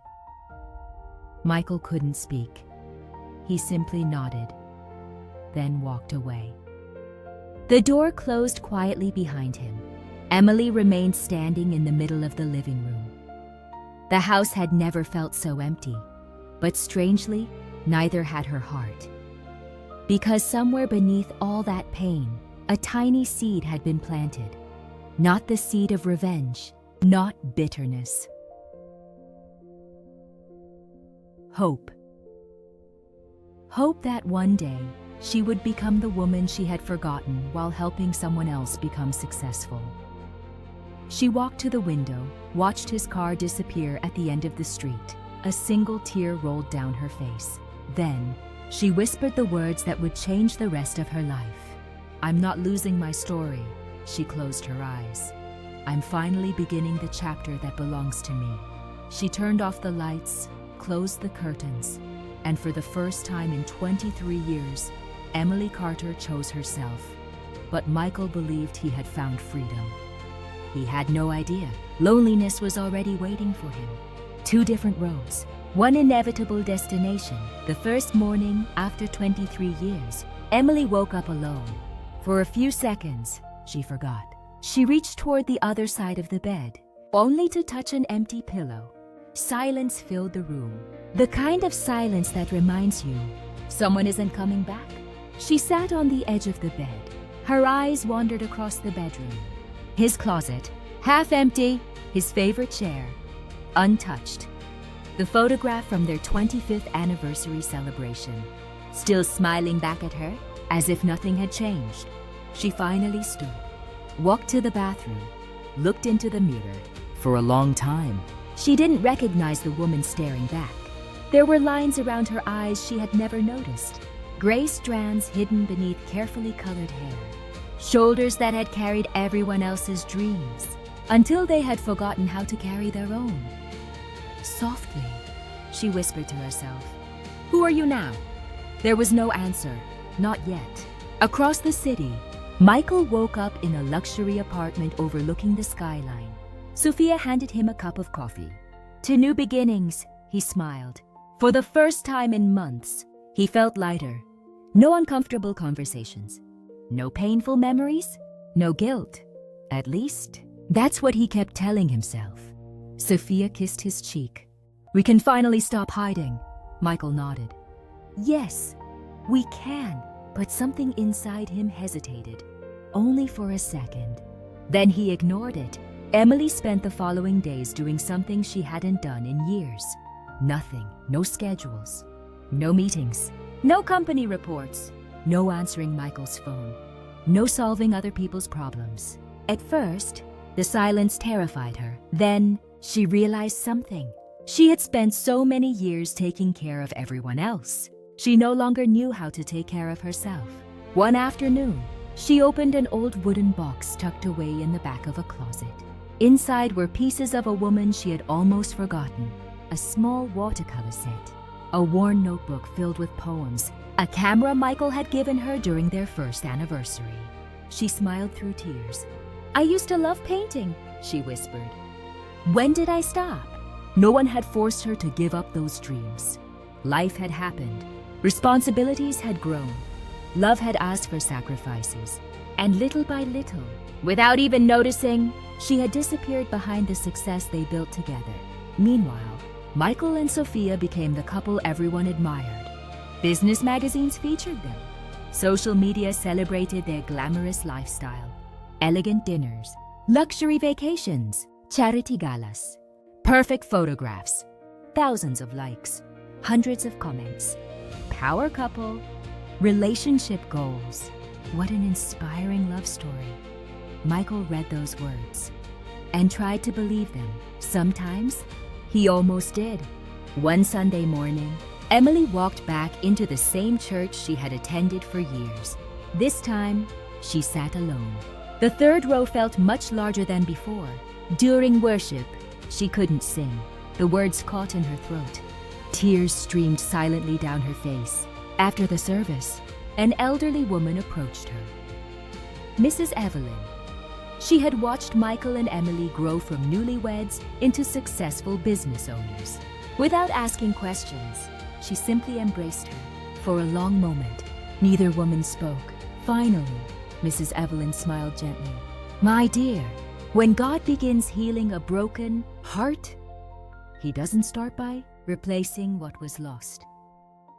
Michael couldn't speak. He simply nodded, then walked away. The door closed quietly behind him. Emily remained standing in the middle of the living room. The house had never felt so empty, but strangely, neither had her heart. Because somewhere beneath all that pain, a tiny seed had been planted. Not the seed of revenge, not bitterness. Hope. Hope that one day she would become the woman she had forgotten while helping someone else become successful. She walked to the window, watched his car disappear at the end of the street. A single tear rolled down her face. Then, she whispered the words that would change the rest of her life. "I'm not losing my story." She closed her eyes. "I'm finally beginning the chapter that belongs to me." She turned off the lights, closed the curtains, and for the first time in 23 years, Emily Carter chose herself. But Michael believed he had found freedom. He had no idea loneliness was already waiting for him. Two different roads, one inevitable destination. The first morning after 23 years, Emily woke up alone. For a few seconds, she forgot. She reached toward the other side of the bed, only to touch an empty pillow. Silence filled the room, the kind of silence that reminds you someone isn't coming back. She sat on the edge of the bed. Her eyes wandered across the bedroom. His closet, half empty, his favorite chair, untouched. The photograph from their 25th anniversary celebration, still smiling back at her as if nothing had changed. She finally stood, walked to the bathroom, looked into the mirror. For a long time, she didn't recognize the woman staring back. There were lines around her eyes she had never noticed, gray strands hidden beneath carefully colored hair, shoulders that had carried everyone else's dreams until they had forgotten how to carry their own. Softly, she whispered to herself, "Who are you now?" There was no answer, not yet. Across the city, Michael woke up in a luxury apartment overlooking the skyline. Sophia handed him a cup of coffee. "To new beginnings," he smiled. For the first time in months, he felt lighter. No uncomfortable conversations, no painful memories, no guilt. At least, that's what he kept telling himself. Sophia kissed his cheek. "We can finally stop hiding." Michael nodded. "Yes, we can." But something inside him hesitated, only for a second. Then he ignored it. Emily spent the following days doing something she hadn't done in years. Nothing, no schedules, no meetings, no company reports, no answering Michael's phone, no solving other people's problems. At first, the silence terrified her. Then, she realized something. She had spent so many years taking care of everyone else. She no longer knew how to take care of herself. One afternoon, she opened an old wooden box tucked away in the back of a closet. Inside were pieces of a woman she had almost forgotten, a small watercolor set, a worn notebook filled with poems, a camera Michael had given her during their first anniversary. She smiled through tears. "I used to love painting," she whispered. "When did I stop?" No one had forced her to give up those dreams. Life had happened. Responsibilities had grown. Love had asked for sacrifices. And little by little, without even noticing, she had disappeared behind the success they built together. Meanwhile, Michael and Sophia became the couple everyone admired. Business magazines featured them. Social media celebrated their glamorous lifestyle. Elegant dinners, luxury vacations, charity galas, perfect photographs, thousands of likes, hundreds of comments. Power couple, relationship goals. What an inspiring love story. Michael read those words and tried to believe them. Sometimes, he almost did. One Sunday morning, Emily walked back into the same church she had attended for years. This time, she sat alone. The third row felt much larger than before. During worship, she couldn't sing. The words caught in her throat. Tears streamed silently down her face. After the service, an elderly woman approached her. Mrs. Evelyn. She had watched Michael and Emily grow from newlyweds into successful business owners. Without asking questions, she simply embraced her. For a long moment, neither woman spoke. Finally, Mrs. Evelyn smiled gently. My dear, when God begins healing a broken heart, He doesn't start by replacing what was lost.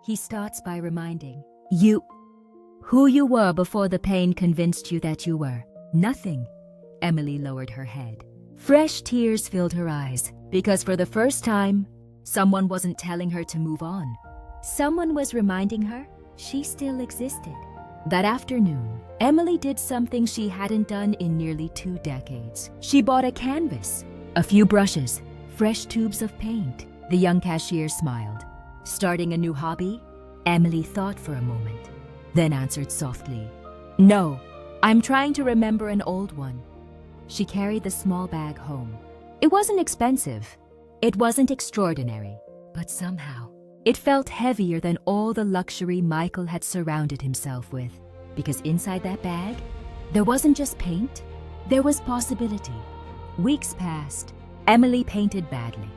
He starts by reminding you who you were before the pain convinced you that you were nothing. Emily lowered her head. Fresh tears filled her eyes because for the first time, someone wasn't telling her to move on. Someone was reminding her she still existed. That afternoon, Emily did something she hadn't done in nearly 2 decades. She bought a canvas, a few brushes, fresh tubes of paint. The young cashier smiled. Starting a new hobby? Emily thought for a moment, then answered softly, No, I'm trying to remember an old one. She carried the small bag home. It wasn't expensive. It wasn't extraordinary. But somehow, it felt heavier than all the luxury Michael had surrounded himself with. Because inside that bag, there wasn't just paint, there was possibility. Weeks passed. Emily painted badly.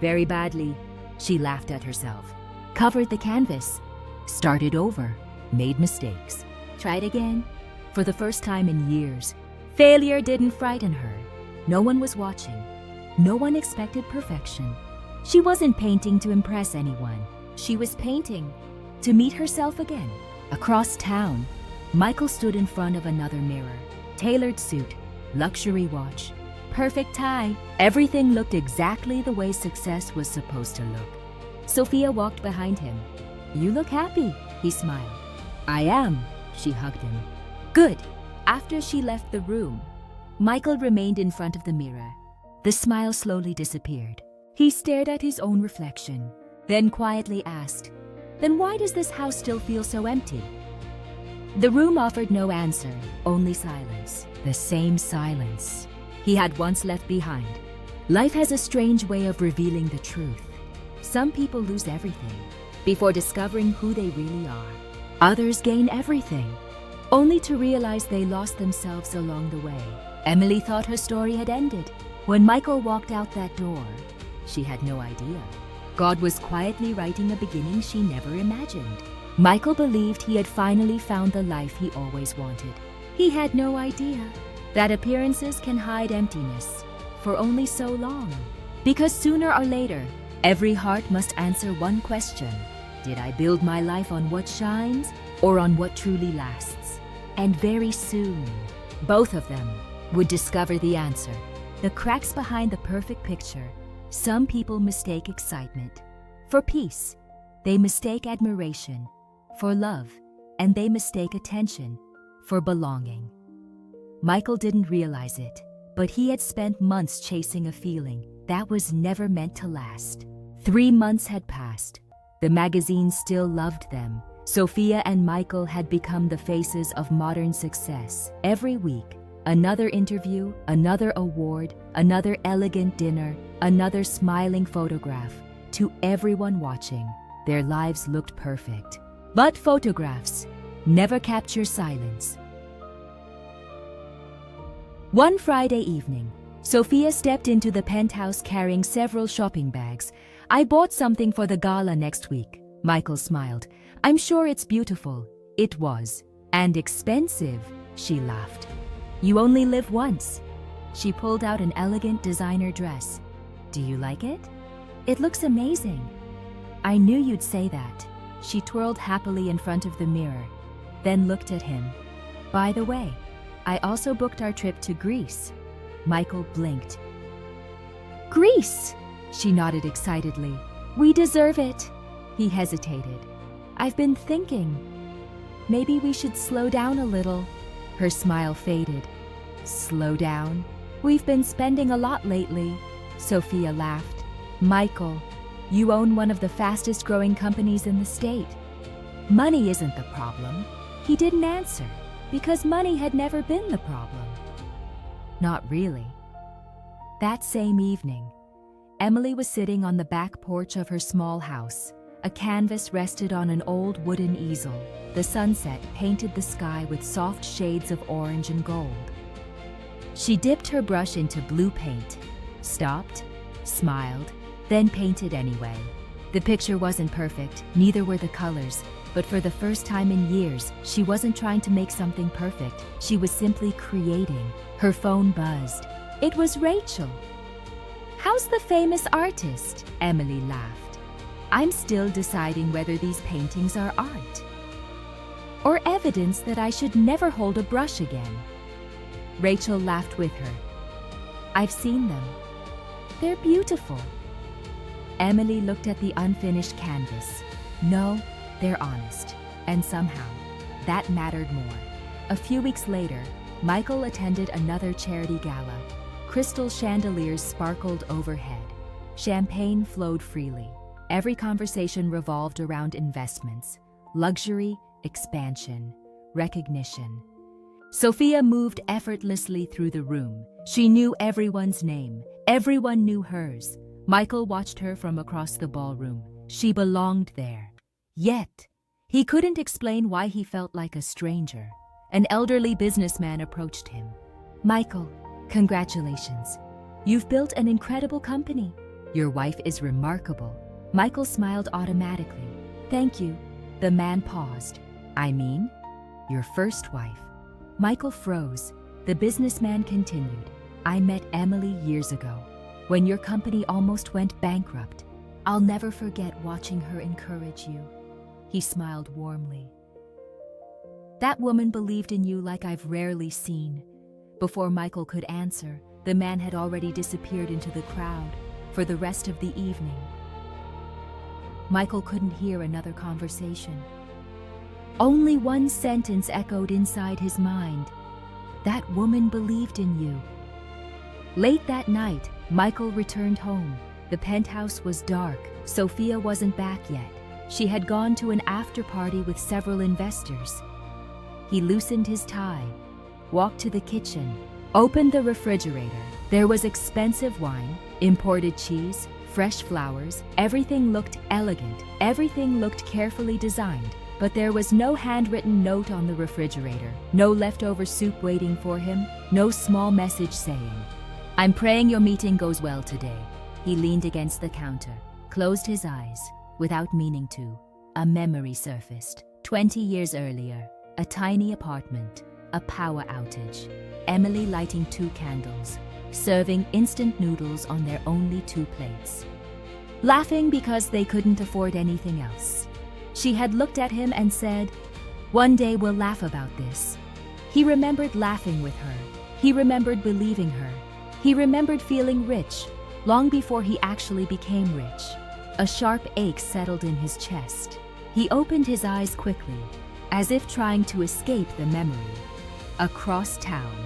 Very badly. She laughed at herself. Covered the canvas. Started over. Made mistakes. Tried again. For the first time in years, failure didn't frighten her. No one was watching. No one expected perfection. She wasn't painting to impress anyone. She was painting to meet herself again. Across town, Michael stood in front of another mirror. Tailored suit, luxury watch, perfect tie. Everything looked exactly the way success was supposed to look. Sophia walked behind him. You look happy, he smiled. I am, she hugged him. Good. After she left the room, Michael remained in front of the mirror. The smile slowly disappeared. He stared at his own reflection, then quietly asked, Then why does this house still feel so empty? The room offered no answer, only silence. The same silence he had once left behind. Life has a strange way of revealing the truth. Some people lose everything before discovering who they really are. Others gain everything, only to realize they lost themselves along the way. Emily thought her story had ended. When Michael walked out that door, she had no idea. God was quietly writing a beginning she never imagined. Michael believed he had finally found the life he always wanted. He had no idea that appearances can hide emptiness for only so long. Because sooner or later, every heart must answer one question. Did I build my life on what shines or on what truly lasts? And very soon, both of them would discover the answer. The cracks behind the perfect picture. Some people mistake excitement for peace. They mistake admiration for love, and they mistake attention for belonging. Michael didn't realize it, but he had spent months chasing a feeling that was never meant to last. 3 months had passed. The magazines still loved them. Sophia and Michael had become the faces of modern success. Every week, another interview, another award, another elegant dinner, another smiling photograph. To everyone watching, their lives looked perfect. But photographs never capture silence. One Friday evening, Sophia stepped into the penthouse carrying several shopping bags. I bought something for the gala next week. Michael smiled. I'm sure it's beautiful. It was. And expensive, she laughed. You only live once. She pulled out an elegant designer dress. Do you like it? It looks amazing. I knew you'd say that. She twirled happily in front of the mirror, then looked at him. By the way, I also booked our trip to Greece. Michael blinked. Greece! She nodded excitedly. We deserve it. He hesitated. I've been thinking. Maybe we should slow down a little. Her smile faded. Slow down? We've been spending a lot lately. Sophia laughed. Michael, you own one of the fastest growing companies in the state. Money isn't the problem. He didn't answer, because money had never been the problem. Not really. That same evening, Emily was sitting on the back porch of her small house. A canvas rested on an old wooden easel. The sunset painted the sky with soft shades of orange and gold. She dipped her brush into blue paint, stopped, smiled, then painted anyway. The picture wasn't perfect, neither were the colors, But for the first time in years, she wasn't trying to make something perfect. She was simply creating. Her phone buzzed. It was Rachel. "How's the famous artist?" Emily laughed. "I'm still deciding whether these paintings are art or evidence that I should never hold a brush again." Rachel laughed with her. "I've seen them. They're beautiful." Emily looked at the unfinished canvas. No, they're honest. And somehow, that mattered more. A few weeks later, Michael attended another charity gala. Crystal chandeliers sparkled overhead. Champagne flowed freely. Every conversation revolved around investments, luxury, expansion, recognition. Sophia moved effortlessly through the room. She knew everyone's name. Everyone knew hers. Michael watched her from across the ballroom. She belonged there. Yet, he couldn't explain why he felt like a stranger. An elderly businessman approached him. "Michael, congratulations. You've built an incredible company. Your wife is remarkable." Michael smiled automatically. "Thank you." The man paused. "I mean, your first wife." Michael froze. The businessman continued. "I met Emily years ago, when your company almost went bankrupt. I'll never forget watching her encourage you." He smiled warmly. "That woman believed in you like I've rarely seen." Before Michael could answer, the man had already disappeared into the crowd for the rest of the evening. Michael couldn't hear another conversation. Only one sentence echoed inside his mind. That woman believed in you. Late that night, Michael returned home. The penthouse was dark. Sophia wasn't back yet. She had gone to an after-party with several investors. He loosened his tie, walked to the kitchen, opened the refrigerator. There was expensive wine, imported cheese, fresh flowers. Everything looked elegant. Everything looked carefully designed. But there was no handwritten note on the refrigerator, no leftover soup waiting for him, no small message saying, "I'm praying your meeting goes well today." He leaned against the counter, closed his eyes. Without meaning to, a memory surfaced. 20 years earlier, a tiny apartment, a power outage, Emily lighting 2 candles, serving instant noodles on their only 2 plates, laughing because they couldn't afford anything else. She had looked at him and said, "One day we'll laugh about this." He remembered laughing with her. He remembered believing her. He remembered feeling rich, long before he actually became rich. A sharp ache settled in his chest. He opened his eyes quickly, as if trying to escape the memory. Across town,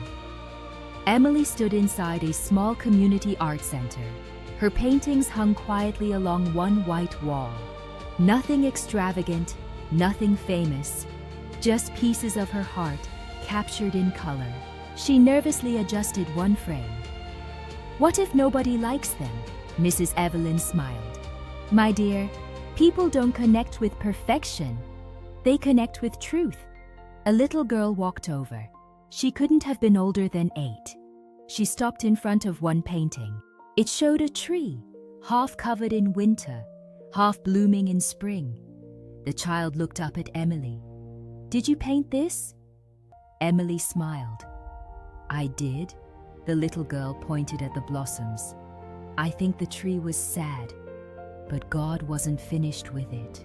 Emily stood inside a small community art center. Her paintings hung quietly along one white wall. Nothing extravagant, nothing famous, just pieces of her heart captured in color. She nervously adjusted one frame. "What if nobody likes them?" Mrs. Evelyn smiled. "My dear, people don't connect with perfection. They connect with truth." A little girl walked over. She couldn't have been older than 8. She stopped in front of one painting. It showed a tree, half covered in winter, half blooming in spring. The child looked up at Emily. "Did you paint this?" Emily smiled. "I did." The little girl pointed at the blossoms. "I think the tree was sad, but God wasn't finished with it."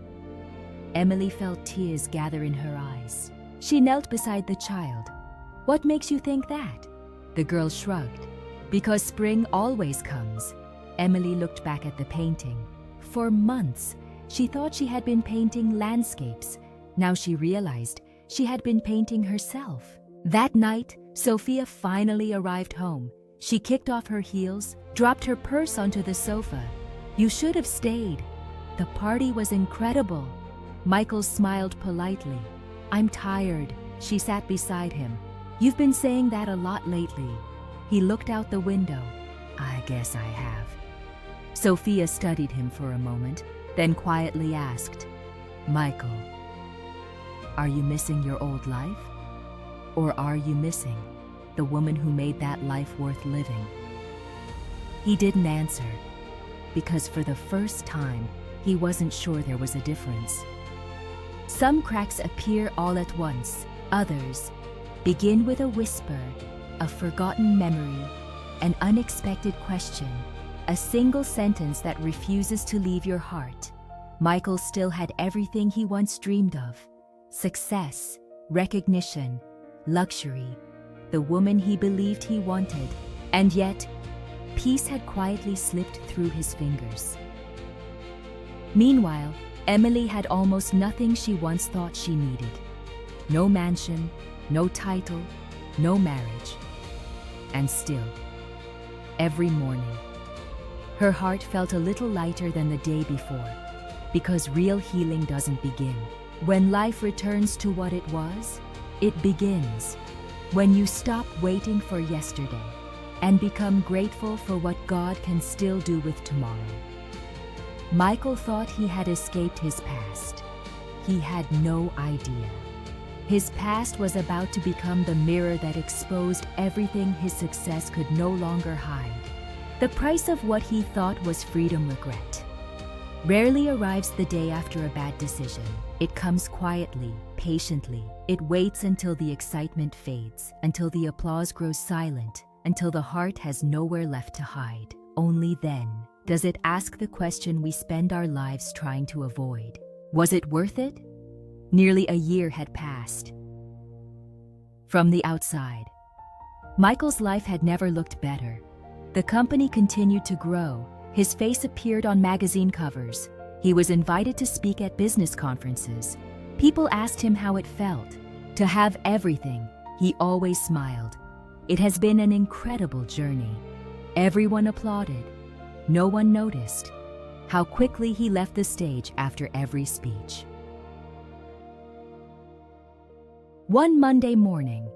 Emily felt tears gather in her eyes. She knelt beside the child. "What makes you think that?" The girl shrugged. "Because spring always comes." Emily looked back at the painting. For months, she thought she had been painting landscapes. Now she realized she had been painting herself. That night, Sophia finally arrived home. She kicked off her heels, dropped her purse onto the sofa. "You should have stayed. The party was incredible." Michael smiled politely. "I'm tired." She sat beside him. "You've been saying that a lot lately." He looked out the window. "I guess I have." Sophia studied him for a moment, then quietly asked, "Michael, are you missing your old life? Or are you missing the woman who made that life worth living?" He didn't answer, because for the first time, he wasn't sure there was a difference. Some cracks appear all at once, others begin with a whisper, a forgotten memory, an unexpected question, a single sentence that refuses to leave your heart. Michael still had everything he once dreamed of: success, recognition, luxury, the woman he believed he wanted, and yet, peace had quietly slipped through his fingers. Meanwhile, Emily had almost nothing she once thought she needed. No mansion, no title, no marriage. And still, every morning, her heart felt a little lighter than the day before, because real healing doesn't begin when life returns to what it was. It begins when you stop waiting for yesterday and become grateful for what God can still do with tomorrow. Michael thought he had escaped his past. He had no idea. His past was about to become the mirror that exposed everything his success could no longer hide. The price of what he thought was freedom, regret, rarely arrives the day after a bad decision. It comes quietly, patiently. It waits until the excitement fades, until the applause grows silent, until the heart has nowhere left to hide. Only then does it ask the question we spend our lives trying to avoid. Was it worth it? Nearly a year had passed. From the outside, Michael's life had never looked better. The company continued to grow. His face appeared on magazine covers. He was invited to speak at business conferences. People asked him how it felt to have everything. He always smiled. It has been an incredible journey. Everyone applauded. No one noticed how quickly he left the stage after every speech. One Monday morning,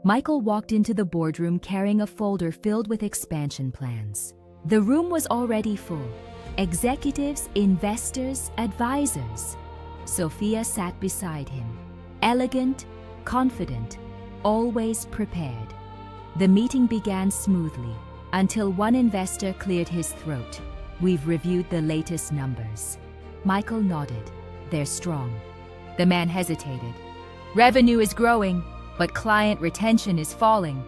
Michael walked into the boardroom carrying a folder filled with expansion plans. The room was already full. Executives, investors, advisors. Sophia sat beside him, elegant, confident, always prepared. The meeting began smoothly until one investor cleared his throat. "We've reviewed the latest numbers." Michael nodded. "They're strong." The man hesitated. "Revenue is growing, but client retention is falling."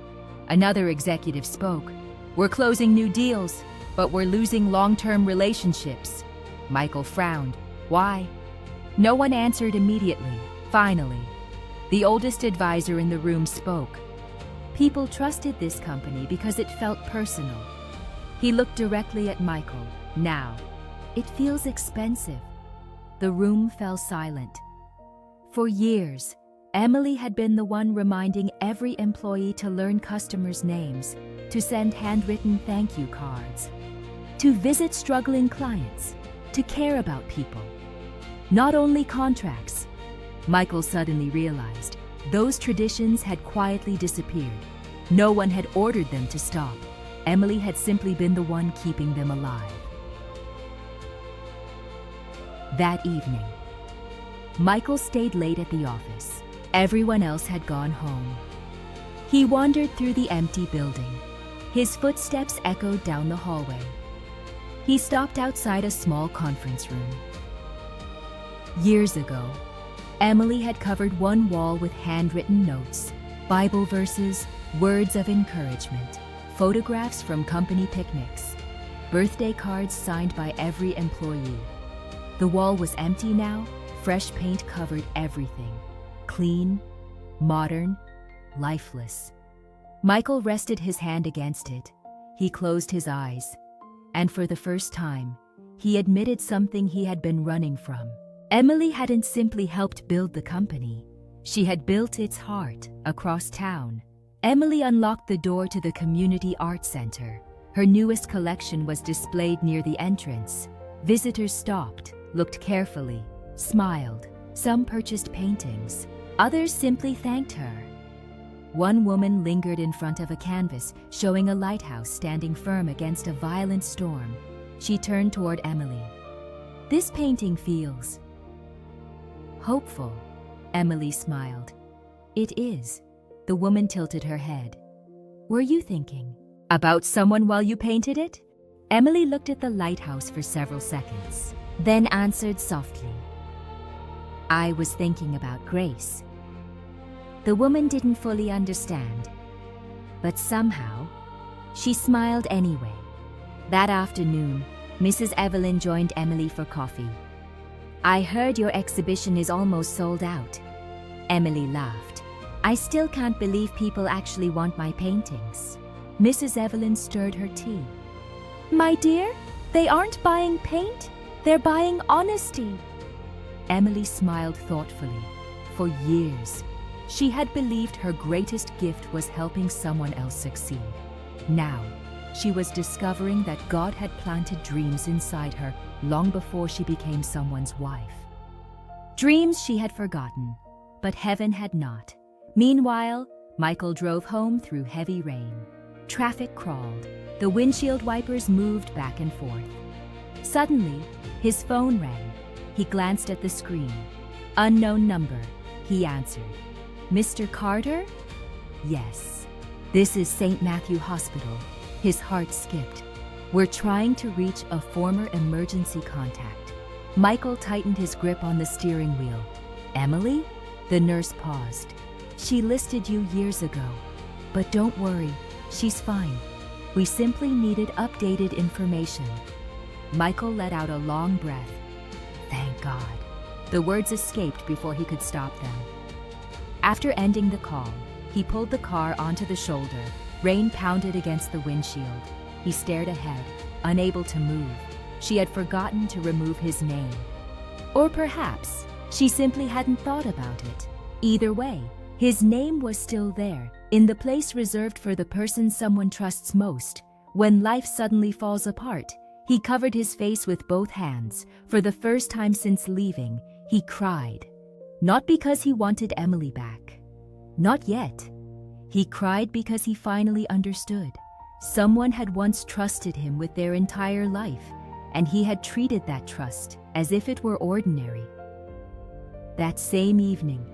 Another executive spoke. "We're closing new deals, but we're losing long-term relationships." Michael frowned. "Why?" No one answered immediately. Finally, the oldest advisor in the room spoke. "People trusted this company because it felt personal." He looked directly at Michael. "Now, it feels expensive." The room fell silent. For years, Emily had been the one reminding every employee to learn customers' names, to send handwritten thank you cards, to visit struggling clients, to care about people, not only contracts. Michael suddenly realized those traditions had quietly disappeared. No one had ordered them to stop. Emily had simply been the one keeping them alive. That evening, Michael stayed late at the office. Everyone else had gone home. He wandered through the empty building. His footsteps echoed down the hallway. He stopped outside a small conference room. Years ago, Emily had covered one wall with handwritten notes, Bible verses, words of encouragement, photographs from company picnics, birthday cards signed by every employee. The wall was empty now. Fresh paint covered everything. Clean, modern, lifeless. Michael rested his hand against it. He closed his eyes. And for the first time, he admitted something he had been running from. Emily hadn't simply helped build the company. She had built its heart across town. Emily unlocked the door to the Community Art Center. Her newest collection was displayed near the entrance. Visitors stopped, looked carefully, smiled. Some purchased paintings. Others simply thanked her. One woman lingered in front of a canvas showing a lighthouse standing firm against a violent storm. She turned toward Emily. "This painting feels hopeful." Emily smiled. "It is." The woman tilted her head. "Were you thinking about someone while you painted it?" Emily looked at the lighthouse for several seconds, then answered softly, I was thinking about Grace. The woman didn't fully understand, but somehow, she smiled anyway. That afternoon, Mrs. Evelyn joined Emily for coffee. I heard your exhibition is almost sold out. Emily laughed. I still can't believe people actually want my paintings. Mrs. Evelyn stirred her tea. My dear, they aren't buying paint, they're buying honesty. Emily smiled thoughtfully. For years, she had believed her greatest gift was helping someone else succeed. Now, she was discovering that God had planted dreams inside her long before she became someone's wife. Dreams she had forgotten, but heaven had not. Meanwhile, Michael drove home through heavy rain. Traffic crawled. The windshield wipers moved back and forth. Suddenly, his phone rang. He glanced at the screen. Unknown number. He answered. Mr. Carter? Yes. This is St. Matthew Hospital. His heart skipped. We're trying to reach a former emergency contact. Michael tightened his grip on the steering wheel. Emily? The nurse paused. She listed you years ago. But don't worry, she's fine. We simply needed updated information. Michael let out a long breath. Thank God. The words escaped before he could stop them. After ending the call, he pulled the car onto the shoulder. Rain pounded against the windshield. He stared ahead, unable to move. She had forgotten to remove his name. Or perhaps she simply hadn't thought about it. Either way, his name was still there, in the place reserved for the person someone trusts most. When life suddenly falls apart, he covered his face with both hands. For the first time since leaving, he cried. Not because he wanted Emily back. Not yet. He cried because he finally understood. Someone had once trusted him with their entire life, and he had treated that trust as if it were ordinary. That same evening,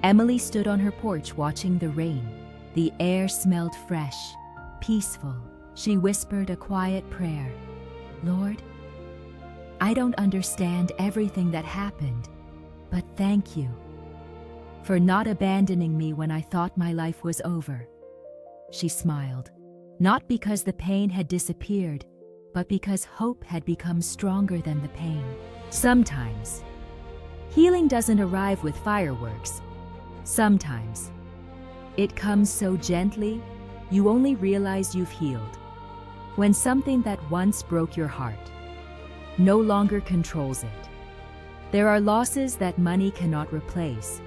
Emily stood on her porch watching the rain. The air smelled fresh, peaceful. She whispered a quiet prayer. Lord, I don't understand everything that happened, but thank you for not abandoning me when I thought my life was over. She smiled, not because the pain had disappeared, but because hope had become stronger than the pain. Sometimes, healing doesn't arrive with fireworks. Sometimes, it comes so gently, you only realize you've healed. When something that once broke your heart no longer controls it. There are losses that money cannot replace,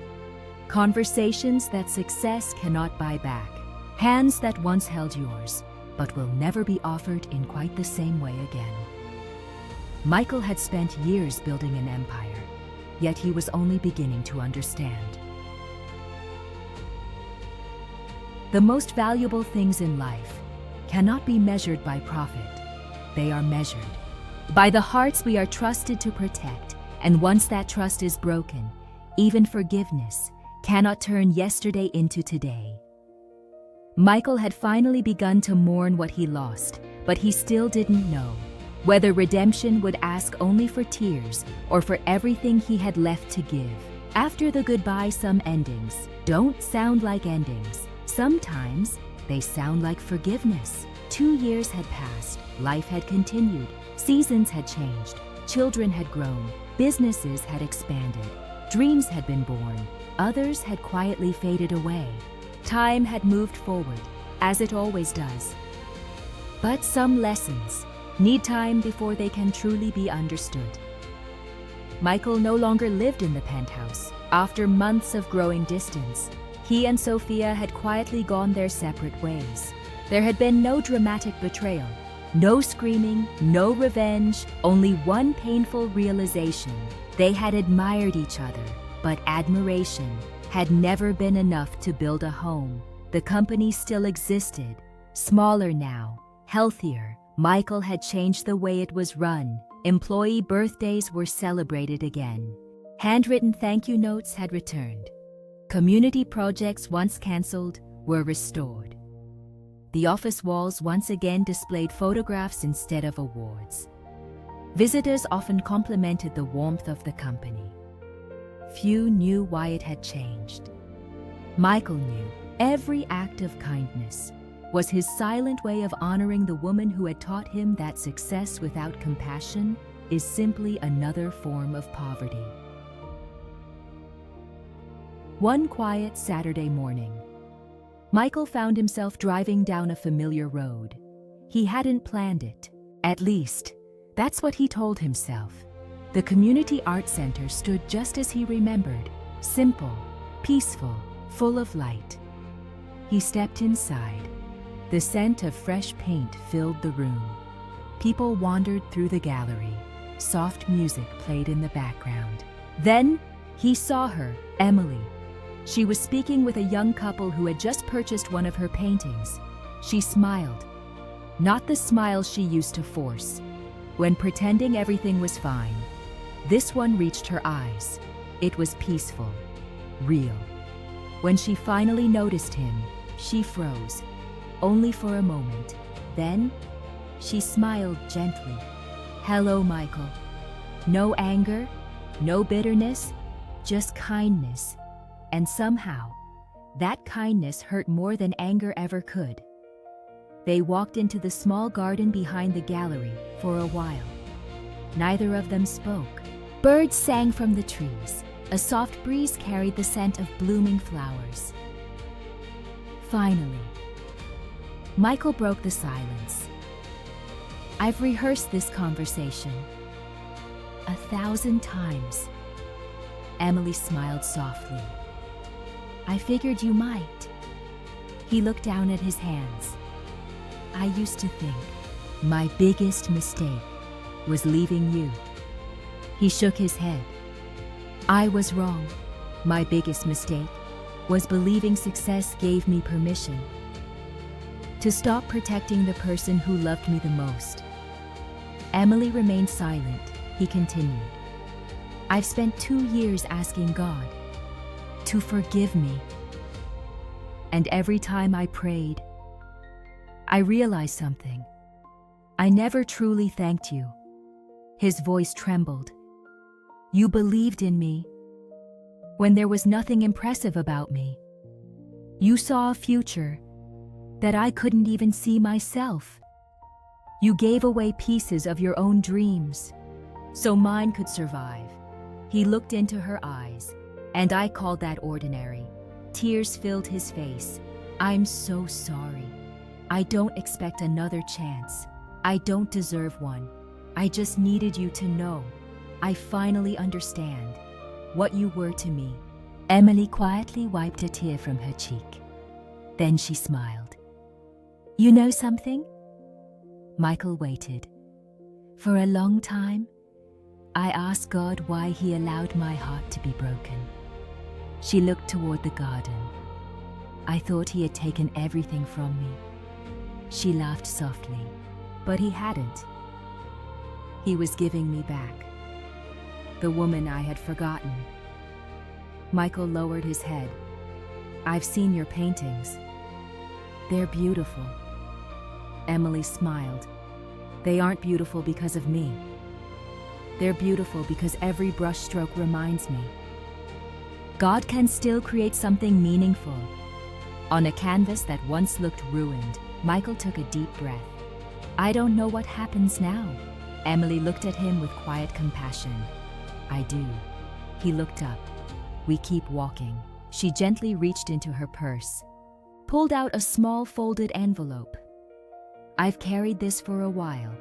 conversations that success cannot buy back, hands that once held yours but will never be offered in quite the same way again. Michael had spent years building an empire, yet he was only beginning to understand. The most valuable things in life cannot be measured by profit. They are measured by the hearts we are trusted to protect, and once that trust is broken, even forgiveness cannot turn yesterday into today. Michael had finally begun to mourn what he lost, but he still didn't know whether redemption would ask only for tears or for everything he had left to give. After the goodbye, some endings don't sound like endings. Sometimes they sound like forgiveness. 2 years had passed, life had continued, seasons had changed, children had grown, businesses had expanded, dreams had been born, others had quietly faded away. Time had moved forward, as it always does. But some lessons need time before they can truly be understood. Michael no longer lived in the penthouse. After months of growing distance, he and Sophia had quietly gone their separate ways. There had been no dramatic betrayal, no screaming, no revenge, only one painful realization. They had admired each other, but admiration had never been enough to build a home. The company still existed, smaller now, healthier. Michael had changed the way it was run. Employee birthdays were celebrated again. Handwritten thank you notes had returned. Community projects once canceled were restored. The office walls once again displayed photographs instead of awards. Visitors often complimented the warmth of the company. Few knew why it had changed. Michael knew every act of kindness was his silent way of honoring the woman who had taught him that success without compassion is simply another form of poverty. One quiet Saturday morning, Michael found himself driving down a familiar road. He hadn't planned it. At least, that's what he told himself. The community art center stood just as he remembered, simple, peaceful, full of light. He stepped inside. The scent of fresh paint filled the room. People wandered through the gallery. Soft music played in the background. Then, he saw her, Emily. She was speaking with a young couple who had just purchased one of her paintings. She smiled. Not the smile she used to force, when pretending everything was fine. This one reached her eyes. It was peaceful, real. When she finally noticed him, she froze, only for a moment. Then, she smiled gently. "Hello, Michael." No anger, no bitterness, just kindness. And somehow, that kindness hurt more than anger ever could. They walked into the small garden behind the gallery for a while. Neither of them spoke. Birds sang from the trees. A soft breeze carried the scent of blooming flowers. Finally, Michael broke the silence. "I've rehearsed this conversation 1,000 times." Emily smiled softly. "I figured you might." He looked down at his hands. "I used to think my biggest mistake was leaving you." He shook his head. "I was wrong. My biggest mistake was believing success gave me permission to stop protecting the person who loved me the most." Emily remained silent. He continued. "I've spent 2 years asking God to forgive me. And every time I prayed, I realized something. I never truly thanked you." His voice trembled. "You believed in me when there was nothing impressive about me. You saw a future that I couldn't even see myself. You gave away pieces of your own dreams so mine could survive." He looked into her eyes, and I called that ordinary. Tears filled his face. "I'm so sorry. I don't expect another chance. I don't deserve one. I just needed you to know. I finally understand what you were to me." Emily quietly wiped a tear from her cheek. Then she smiled. "You know something?" Michael waited. "For a long time, I asked God why He allowed my heart to be broken." She looked toward the garden. "I thought He had taken everything from me." She laughed softly. "But He hadn't. He was giving me back the woman I had forgotten." Michael lowered his head. "I've seen your paintings. They're beautiful." Emily smiled. "They aren't beautiful because of me. They're beautiful because every brushstroke reminds me God can still create something meaningful." On a canvas that once looked ruined, Michael took a deep breath. "I don't know what happens now." Emily looked at him with quiet compassion. "I do." He looked up. "We keep walking." She gently reached into her purse, pulled out a small folded envelope. "I've carried this for a while."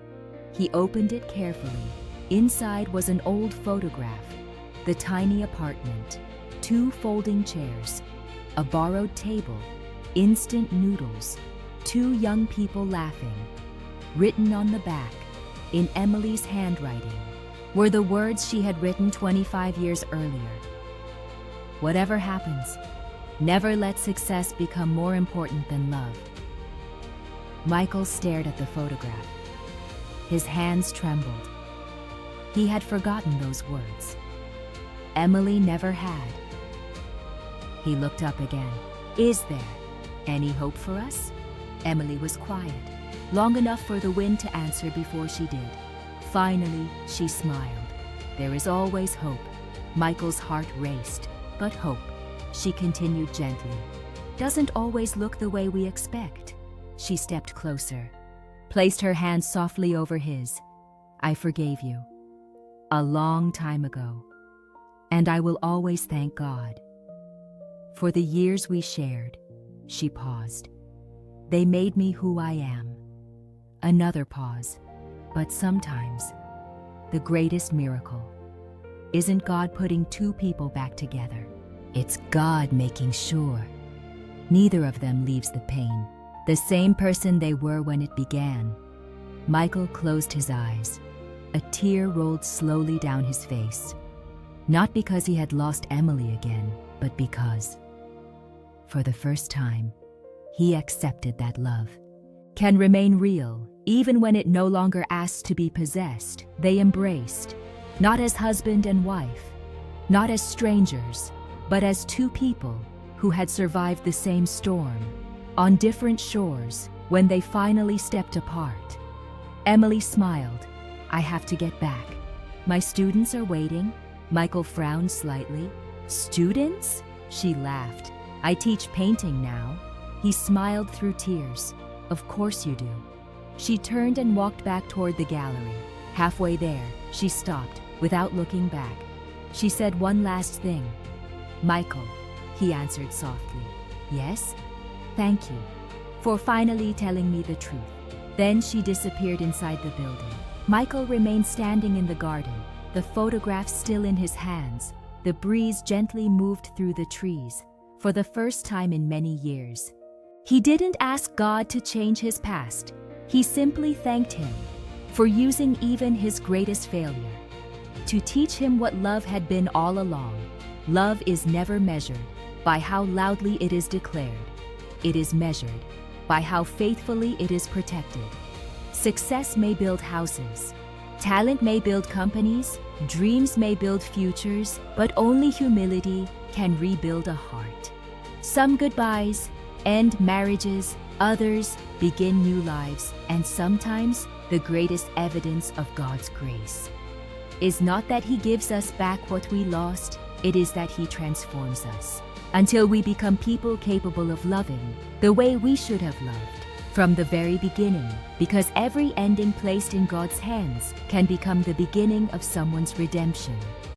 He opened it carefully. Inside was an old photograph, the tiny apartment, 2 folding chairs, a borrowed table, instant noodles, 2 young people laughing. Written on the back, in Emily's handwriting, were the words she had written 25 years earlier. "Whatever happens, never let success become more important than love." Michael stared at the photograph. His hands trembled. He had forgotten those words. Emily never had. He looked up again. "Is there any hope for us?" Emily was quiet, long enough for the wind to answer before she did. Finally, she smiled. "There is always hope, Michael's heart raced, but hope, she continued gently, doesn't always look the way we expect. She stepped closer, placed her hand softly over his. I forgave you. A long time ago. And I will always thank God. For the years we shared, she paused. They made me who I am. Another pause. But sometimes, the greatest miracle isn't God putting two people back together. It's God making sure neither of them leaves the pain, the same person they were when it began. Michael closed his eyes. A tear rolled slowly down his face. Not because he had lost Emily again, but because, for the first time, he accepted that love can remain real, even when it no longer asks to be possessed. They embraced, not as husband and wife, not as strangers, but as two people who had survived the same storm, on different shores. When they finally stepped apart, Emily smiled. I have to get back. My students are waiting. Michael frowned slightly. Students? She laughed. I teach painting now. He smiled through tears. Of course you do. She turned and walked back toward the gallery. Halfway there, she stopped, without looking back. She said one last thing. Michael, he answered softly. Yes? Thank you for finally telling me the truth. Then she disappeared inside the building. Michael remained standing in the garden, the photograph still in his hands. The breeze gently moved through the trees, for the first time in many years. He didn't ask God to change his past. He simply thanked him for using even his greatest failure to teach him what love had been all along. Love is never measured by how loudly it is declared. It is measured by how faithfully it is protected. Success may build houses, talent may build companies, dreams may build futures, but only humility can rebuild a heart. Some goodbyes end marriages, others begin new lives, and sometimes the greatest evidence of God's grace is not that He gives us back what we lost, it is that He transforms us until we become people capable of loving the way we should have loved from the very beginning, because every ending placed in God's hands can become the beginning of someone's redemption.